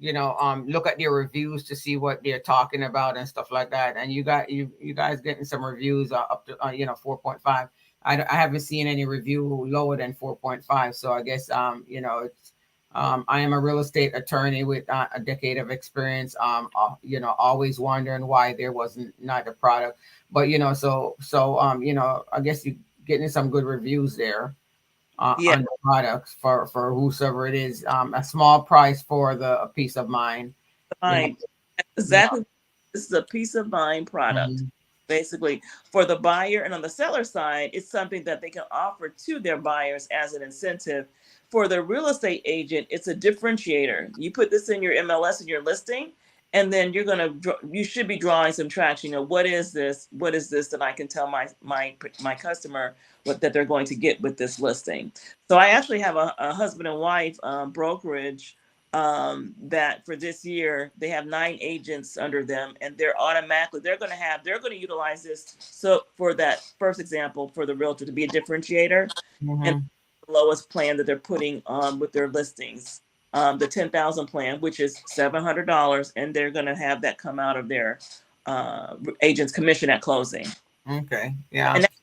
look at their reviews to see what they're talking about and stuff like that. And you guys getting some reviews up to 4.5. I haven't seen any review lower than 4.5. So I guess it's I am a real estate attorney with a decade of experience. Always wondering why there wasn't not a product, but I guess you getting some good reviews there. On the products for whosoever it is, a small price for a peace of mind. Exactly. This is a peace of mind product. Basically, for the buyer, and on the seller side, it's something that they can offer to their buyers as an incentive. For the real estate agent, it's a differentiator. You put this in your MLS and your listing, and then you should be drawing some traction. What is this? What is this that I can tell my customer that they're going to get with this listing? So I actually have a husband and wife brokerage that for this year they have 9 agents under them, and they're going to utilize this. So for that first example, for the realtor to be a differentiator, and the lowest plan that they're putting on with their listings. The 10,000 plan, which is $700, and they're going to have that come out of their agent's commission at closing. Okay, yeah. And that's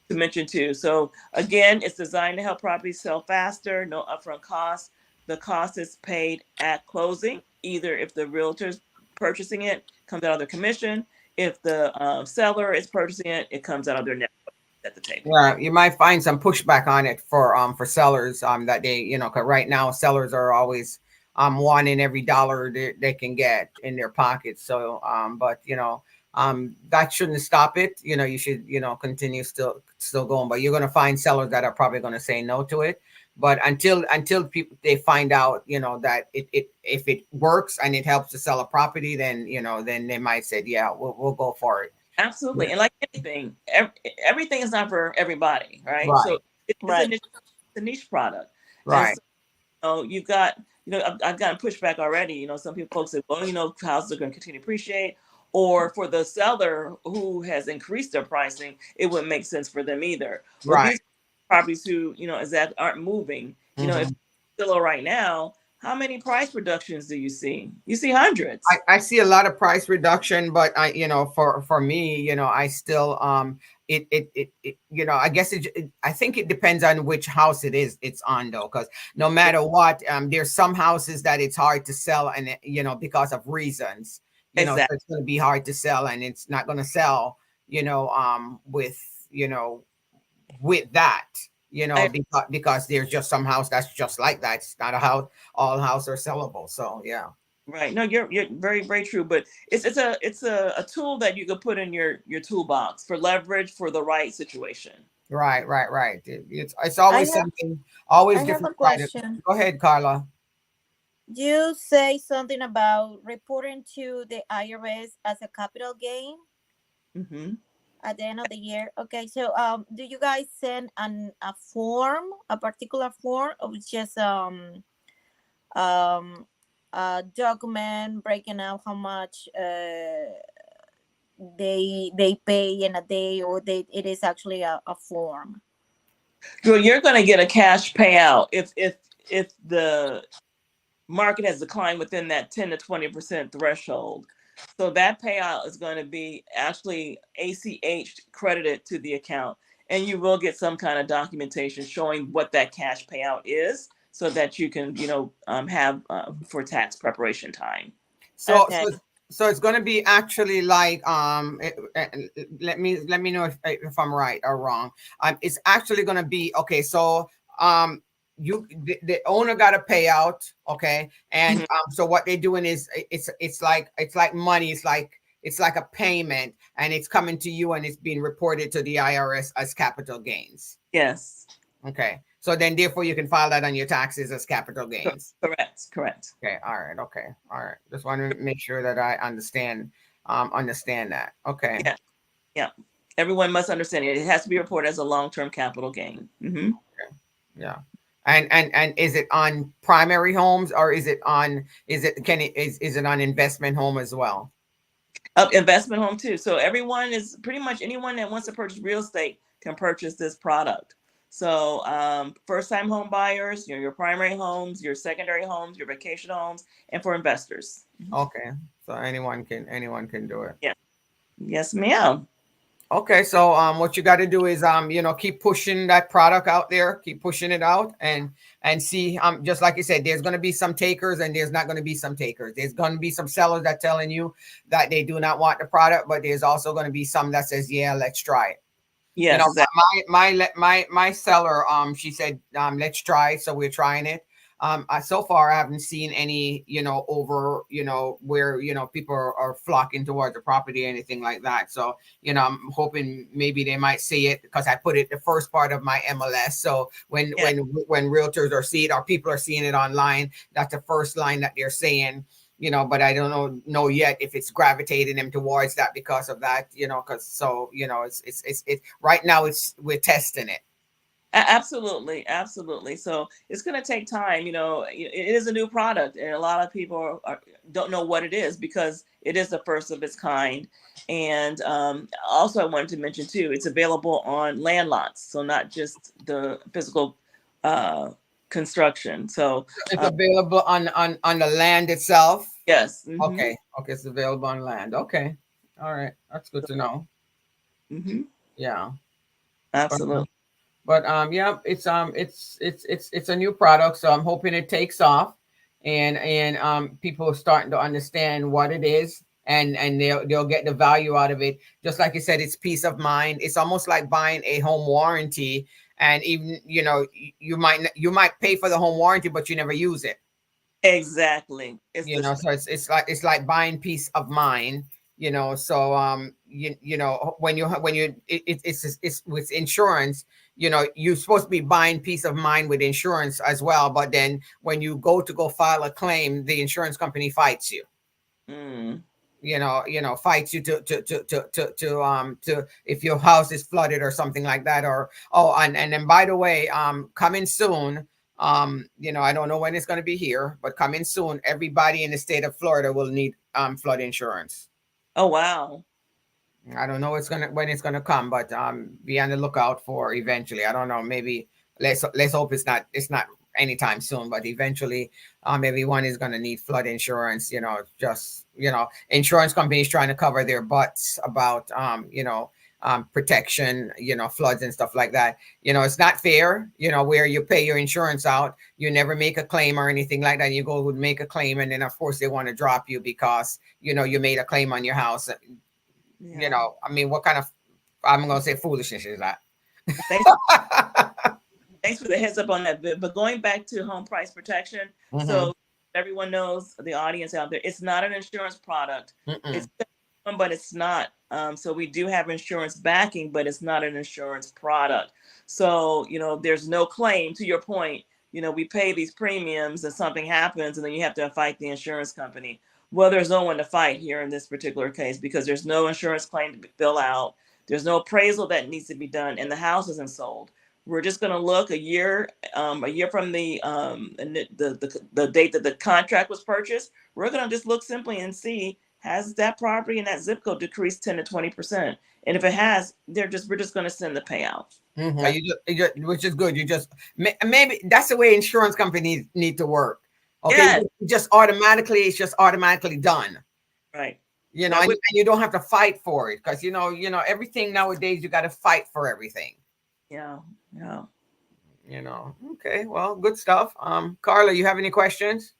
to mention too. So again, it's designed to help properties sell faster, no upfront costs. The cost is paid at closing. Either if the realtor's purchasing it, comes out of their commission. If the seller is purchasing it, it comes out of their net at the table. Yeah, you might find some pushback on it for sellers that they because right now sellers are always wanting every dollar they can get in their pockets. So but that shouldn't stop it. You should continue still going, but you're going to find sellers that are probably going to say no to it. But until people they find out that if it works and it helps to sell a property, then then they might say, yeah, we'll go for it. Absolutely. And like anything, everything is not for everybody, right? So it's a niche product. Right. So you've got, I've gotten pushback already. Some folks say, well, houses are going to continue to appreciate. Or for the seller who has increased their pricing, it wouldn't make sense for them either. Right. These properties who, aren't moving, if still right now, how many price reductions do you see? You see hundreds. I see a lot of price reduction, but for me, I still I guess I think it depends on which house it's on though, because no matter what, there's some houses that it's hard to sell, and because of reasons, exactly. So it's going to be hard to sell, and it's not going to sell, with that. you know, because there's just some house that's just like that. It's not a house, all houses are sellable. So yeah. Right. No, you're very, very true. But it's a tool that you could put in your toolbox for leverage for the right situation. Right. It's I always have something, always I have a different kind of. question. Go ahead, Carla. You say something about reporting to the IRS as a capital gain Mm-hmm. at the end of the year. Okay, so do you guys send a form, a particular form, or just um a document breaking out how much they pay in a day, or it is actually a form? Well, you're going to get a cash payout if the market has declined within that 10 to 20% threshold. So that payout is going to be actually ACH credited to the account, and you will get some kind of documentation showing what that cash payout is, so that you can, have for tax preparation time. So, Okay. so it's going to be actually like let me know if I'm right or wrong. It's actually going to be okay. So the owner got to pay out, okay, and so what they're doing is it's like money. It's like a payment, and it's coming to you, and it's being reported to the IRS as capital gains. Yes. Okay. So then, therefore, you can file that on your taxes as capital gains. Correct. Okay. All right. Okay. All right. Just want to make sure that I understand that. Okay. Yeah. Everyone must understand it. It has to be reported as a long-term capital gain. Mm-hmm. Okay. Yeah. And is it on primary homes, or is it on investment home as well? Investment home too. So everyone is pretty much anyone that wants to purchase real estate can purchase this product. So first-time home buyers, your primary homes, your secondary homes, your vacation homes, and for investors. Okay. So anyone can do it. Yeah. Yes, ma'am. Okay, so what you got to do is keep pushing that product out there, keep pushing it out, and see just like you said, there's going to be some takers and there's not going to be some takers. There's going to be some sellers that telling you that they do not want the product, but there's also going to be some that says, yeah, let's try it. Yes, exactly. My seller, she said, let's try. So we're trying it. So far I haven't seen any, over, where, people are flocking towards the property or anything like that. So, I'm hoping maybe they might see it, because I put it the first part of my MLS. So when realtors are seeing, or people are seeing it online, that's the first line that they're saying. But I don't know yet if it's gravitating them towards that because of that, because it's right now we're testing it. Absolutely. So it's going to take time. It is a new product, and a lot of people don't know what it is, because it is the first of its kind. And also, I wanted to mention too, it's available on land lots, so not just the physical construction. So it's available on the land itself. Yes. Mm-hmm. Okay, it's available on land. Okay, all right, that's good to know. Mm-hmm. Yeah, absolutely. But yeah, it's a new product, so I'm hoping it takes off, and people are starting to understand what it is, and they'll get the value out of it. Just like you said, it's peace of mind. It's almost like buying a home warranty, and even you might pay for the home warranty, but you never use it. Exactly. So it's like buying peace of mind. So when it's with insurance, you're supposed to be buying peace of mind with insurance as well, but then when you go file a claim, the insurance company fights you. Fights you to if your house is flooded or something like that, or and then, by the way, coming soon, I don't know when it's going to be here, but coming soon, everybody in the state of Florida will need flood insurance. Oh, wow. I don't know when it's gonna come, but be on the lookout for eventually. I don't know, maybe let's hope it's not anytime soon, but eventually everyone is gonna need flood insurance. Insurance companies trying to cover their butts about protection, floods and stuff like that. It's not fair, where you pay your insurance out, you never make a claim or anything like that. You go would make a claim, and then of course they want to drop you because you made a claim on your house. Yeah. I mean, what kind of, I'm gonna say, foolishness is that? Thanks for the heads up on that, Viv. But going back to home price protection, so everyone knows, the audience out there, it's not an insurance product. It's but it's not. So we do have insurance backing, but it's not an insurance product. So, there's no claim. To your point, we pay these premiums and something happens and then you have to fight the insurance company. Well, there's no one to fight here in this particular case because there's no insurance claim to fill out. There's no appraisal that needs to be done and the house isn't sold. We're just going to look a year from the date that the contract was purchased. We're going to just look simply and see, has that property in that zip code decreased 10 to 20%? And if it has, we're just going to send the payout. Which is good. You just maybe that's the way insurance companies need to work. Okay, yes. It's just automatically done. Right. And you don't have to fight for it because everything nowadays you got to fight for everything. Yeah. Okay. Well, good stuff. Carla, you have any questions?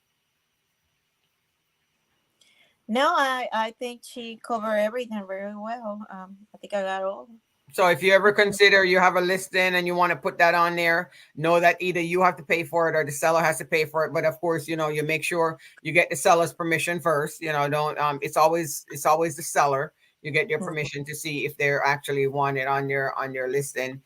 No, I think she covered everything very well. I think I got all. So if you ever consider you have a listing and you want to put that on there, know that either you have to pay for it or the seller has to pay for it. But of course, you make sure you get the seller's permission first. Don't it's always the seller. You get your permission to see if they're actually want it on your listing.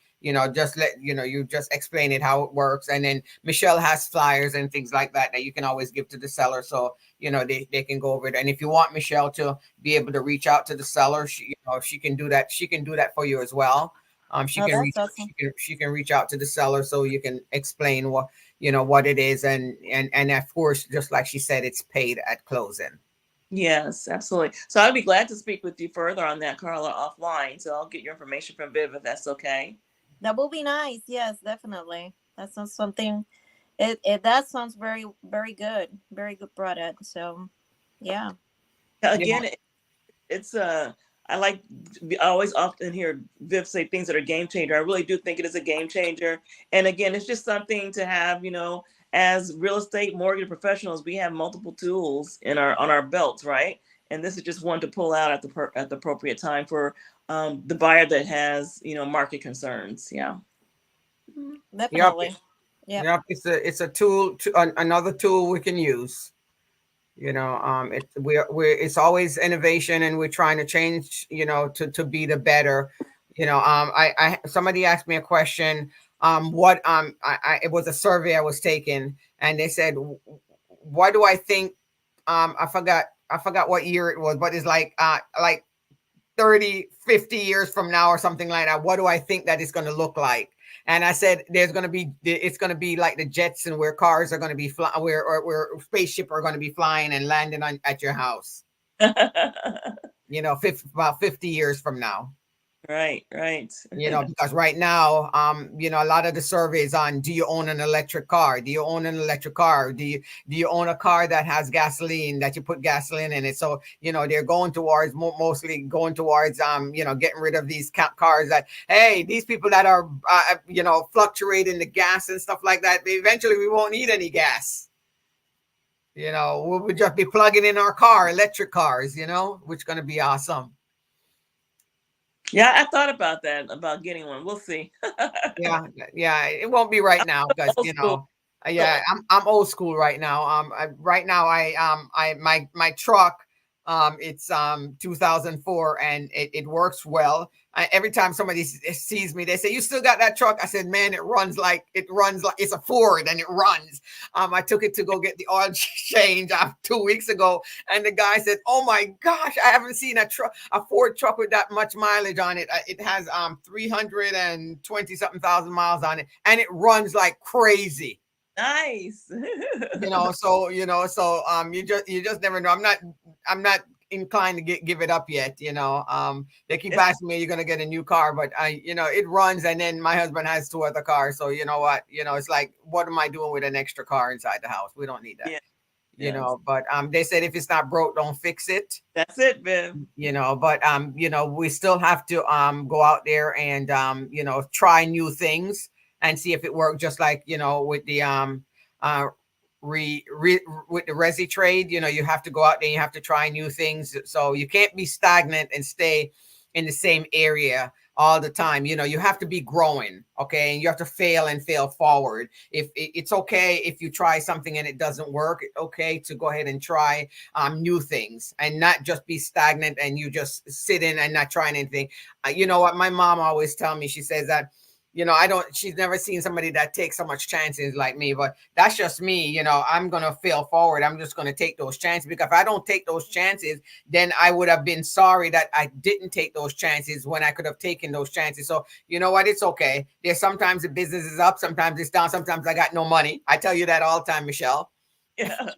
Just you just explain it how it works. And then Michelle has flyers and things like that you can always give to the seller. So, they can go over it. And if you want Michelle to be able to reach out to the seller, she can do that. She can do that for you as well. She can reach out to the seller so you can explain what it is. And of course, just like she said, it's paid at closing. Yes, absolutely. So I'd be glad to speak with you further on that, Carla, offline. So I'll get your information from Viv if that's okay. That would be nice. Yes, definitely. That sounds something. That sounds very, very good. Very good product. So, yeah. Again, I always often hear Viv say things that are game changer. I really do think it is a game changer. And again, it's just something to have, as real estate mortgage professionals, we have multiple tools on our belts, right? And this is just one to pull out at the appropriate time for the buyer that has, market concerns. Yeah. Definitely. Yep. It's a tool, another tool we can use. It's always innovation and we're trying to change, to be the better. Somebody asked me a question. It was a survey I was taking and they said, what do I think? I forgot what year it was, but it's like 30, 50 years from now or something like that. What do I think that it's going to look like? And I said, it's going to be like the Jetson where cars are going to be where spaceship are going to be flying and landing at your house. About 50 years from now. Right. Because right now, a lot of the surveys on, do you own an electric car? Do you own an electric car? Do you own a car that has gasoline, that you put gasoline in it? So, they're going towards mostly getting rid of these cars that, hey, these people that are, fluctuating the gas and stuff like that, eventually we won't need any gas. We'll just be plugging in our electric cars, which is going to be awesome. Yeah, I thought about that, about getting one. We'll see. Yeah, it won't be right now because I'm old school right now. My truck, it's 2004 and it works well. Every time somebody sees me, they say, "You still got that truck?" I said, "Man, it runs like it's a Ford and it runs." I took it to go get the oil change 2 weeks ago, and the guy said, "Oh my gosh, I haven't seen a Ford truck with that much mileage on it. It has 320 something thousand miles on it, and it runs like crazy." Nice. So you just never know. I'm not inclined to give it up yet. They keep asking me, "You're gonna get a new car?" But it runs, and then my husband has 2 other cars. So you know what? It's like, what am I doing with an extra car inside the house? We don't need that. Yeah. But they said if it's not broke, don't fix it. That's it, Viv. But we still have to go out there and try new things and see if it works, just like with the with the resi trade. You have to go out there and you have to try new things. So you can't be stagnant and stay in the same area. all the time. You know, you have to be growing, okay, and you have to fail and fail forward. If it's okay if you try something and it doesn't work, it's okay to go ahead and try new things and not just be stagnant and you just sit in and not trying anything. You know what my mom always tell me? She says that, you know, she's never seen somebody that takes so much chances like me, but that's just me. You know, I'm going to fail forward. I'm just going to take those chances, because if I don't take those chances, then I would have been sorry that I didn't take those chances when I could have taken those chances. So, you know what? It's okay. There's sometimes the business is up, sometimes it's down, sometimes I got no money. I tell you that all the time, Michelle. Yeah.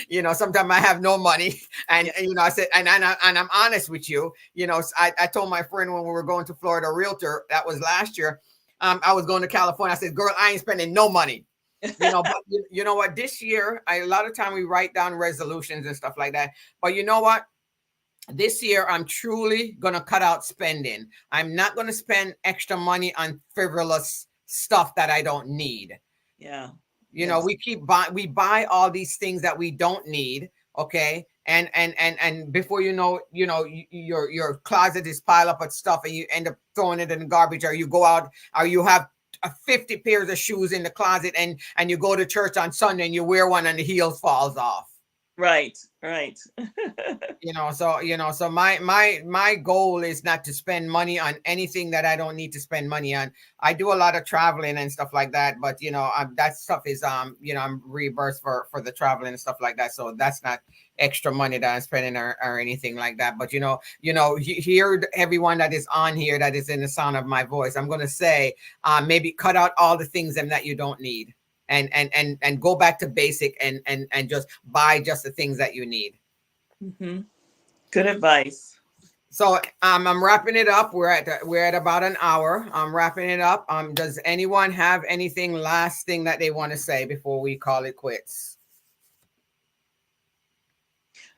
You know, sometimes I have no money, and you know, I said, and I'm honest with you. You know, I told my friend when we were going to Florida Realtor, that was last year. I was going to California. I said, girl, I ain't spending no money. You know, but you know what? This year, a lot of time we write down resolutions and stuff like that. But you know what? This year, I'm truly going to cut out spending. I'm not going to spend extra money on frivolous stuff that I don't need. Yeah. You know, we buy all these things that we don't need. Okay. And before you know, your closet is piled up with stuff and you end up throwing it in the garbage, or you go out, or you have 50 pairs of shoes in the closet and you go to church on Sunday and you wear one and the heels falls off. Right. So my goal is not to spend money on anything that I don't need to spend money on. I do a lot of traveling and stuff like that, but that stuff is I'm reimbursed for the traveling and stuff like that. So that's not extra money that I'm spending or anything like that. But here, everyone that is on here that is in the sound of my voice, I'm gonna say maybe cut out all the things that you don't need. And go back to basic and just buy just the things that you need. Mm-hmm. Good advice. So I'm wrapping it up. We're at about an hour. I'm wrapping it up. Does anyone have anything last thing that they want to say before we call it quits?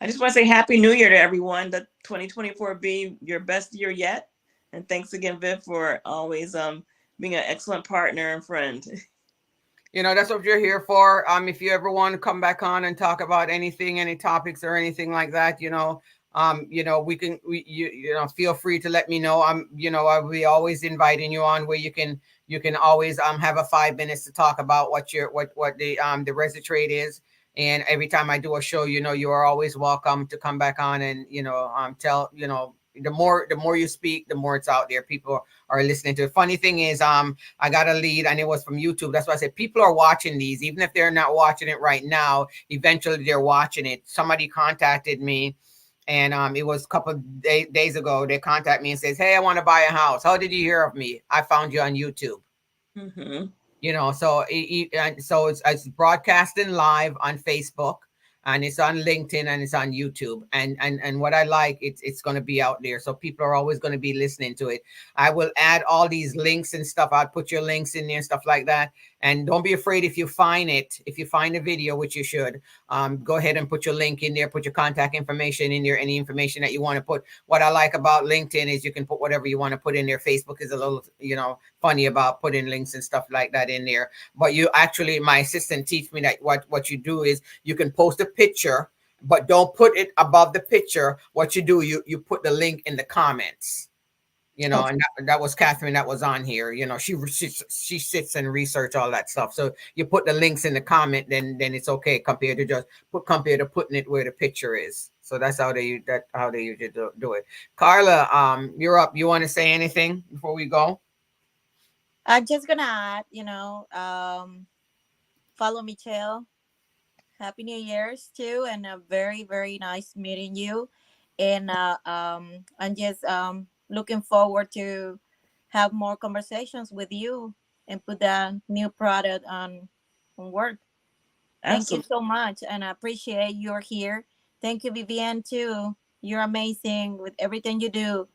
I just want to say Happy New Year to everyone. That 2024 be your best year yet. And thanks again, Viv, for always being an excellent partner and friend. That's what you're here for. If you ever want to come back on and talk about anything, any topics or anything like that, we can, feel free to let me know. I'll be always inviting you on where you can always have a 5 minutes to talk about what the residue trade is. And every time I do a show, you are always welcome to come back on and, tell, the more you speak, the more it's out there. People are listening to it. Funny thing is, I got a lead and it was from YouTube. That's why I said people are watching these, even if they're not watching it right now, eventually they're watching it. Somebody contacted me and it was a couple of days ago. They contact me and says, hey, I want to buy a house. How did you hear of me? I found you on YouTube. Mm-hmm. So it's broadcasting live on Facebook. And it's on LinkedIn and it's on YouTube. And what I like, it's going to be out there. So people are always going to be listening to it. I will add all these links and stuff. I'll put your links in there and stuff like that. And don't be afraid if you find it. If you find a video, which you should, go ahead and put your link in there, put your contact information in there, any information that you want to put. What I like about LinkedIn is you can put whatever you want to put in there. Facebook is a little, funny about putting links and stuff like that in there. But my assistant teach me that what you do is you can post a picture, but don't put it above the picture. What you do, you put the link in the comments. Okay. And that was Catherine that was on here. She sits and research all that stuff. So you put the links in the comment, then it's okay compared to putting it where the picture is. So that's how they usually do it. Carla, you're up. You want to say anything before we go? I'm just gonna add, follow Michelle. Happy New Year's too, and a very, very nice meeting you. And I'm just looking forward to have more conversations with you and put that new product on work. Thank you so much, and I appreciate you're here. Thank you, Vivienne, too. You're amazing with everything you do.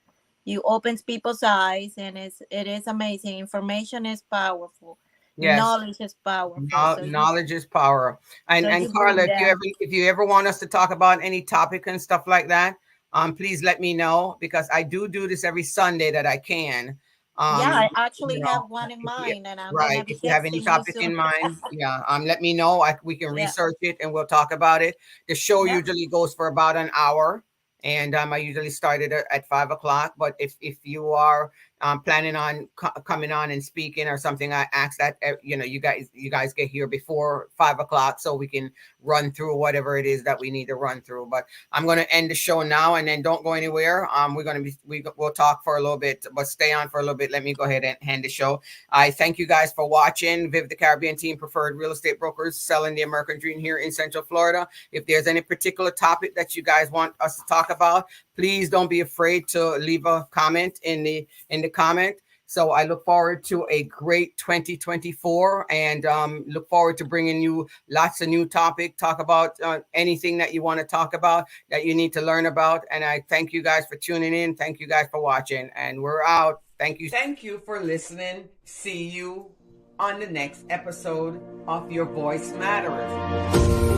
You opens people's eyes, and it is amazing. Information is powerful. Yes. Knowledge is powerful. Knowledge is power. And Carla, if you ever want us to talk about any topic and stuff like that, please let me know, because I do this every Sunday that I can. I actually have one in mind, and I'm gonna be if you have any topic in mind, let me know. We can research it and we'll talk about it. The show usually goes for about an hour. And I usually start it at 5 o'clock. But if you are, planning on coming on and speaking or something, I ask that you guys get here before 5 o'clock so we can run through whatever it is that we need to run through. But I'm going to end the show now, and then don't go anywhere. We'll talk for a little bit, but stay on for a little bit. Let me go ahead and hand the show. I thank you guys for watching. Viv the Caribbean Team, preferred real estate brokers selling the American dream here in Central Florida. If there's any particular topic that you guys want us to talk about, please don't be afraid to leave a comment in the comment. So I look forward to a great 2024, and look forward to bringing you lots of new topic. Talk about anything that you want to talk about, that you need to learn about. And I thank you guys for tuning in. Thank you guys for watching, and we're out. Thank you. Thank you for listening. See you on the next episode of Your Voice Matters.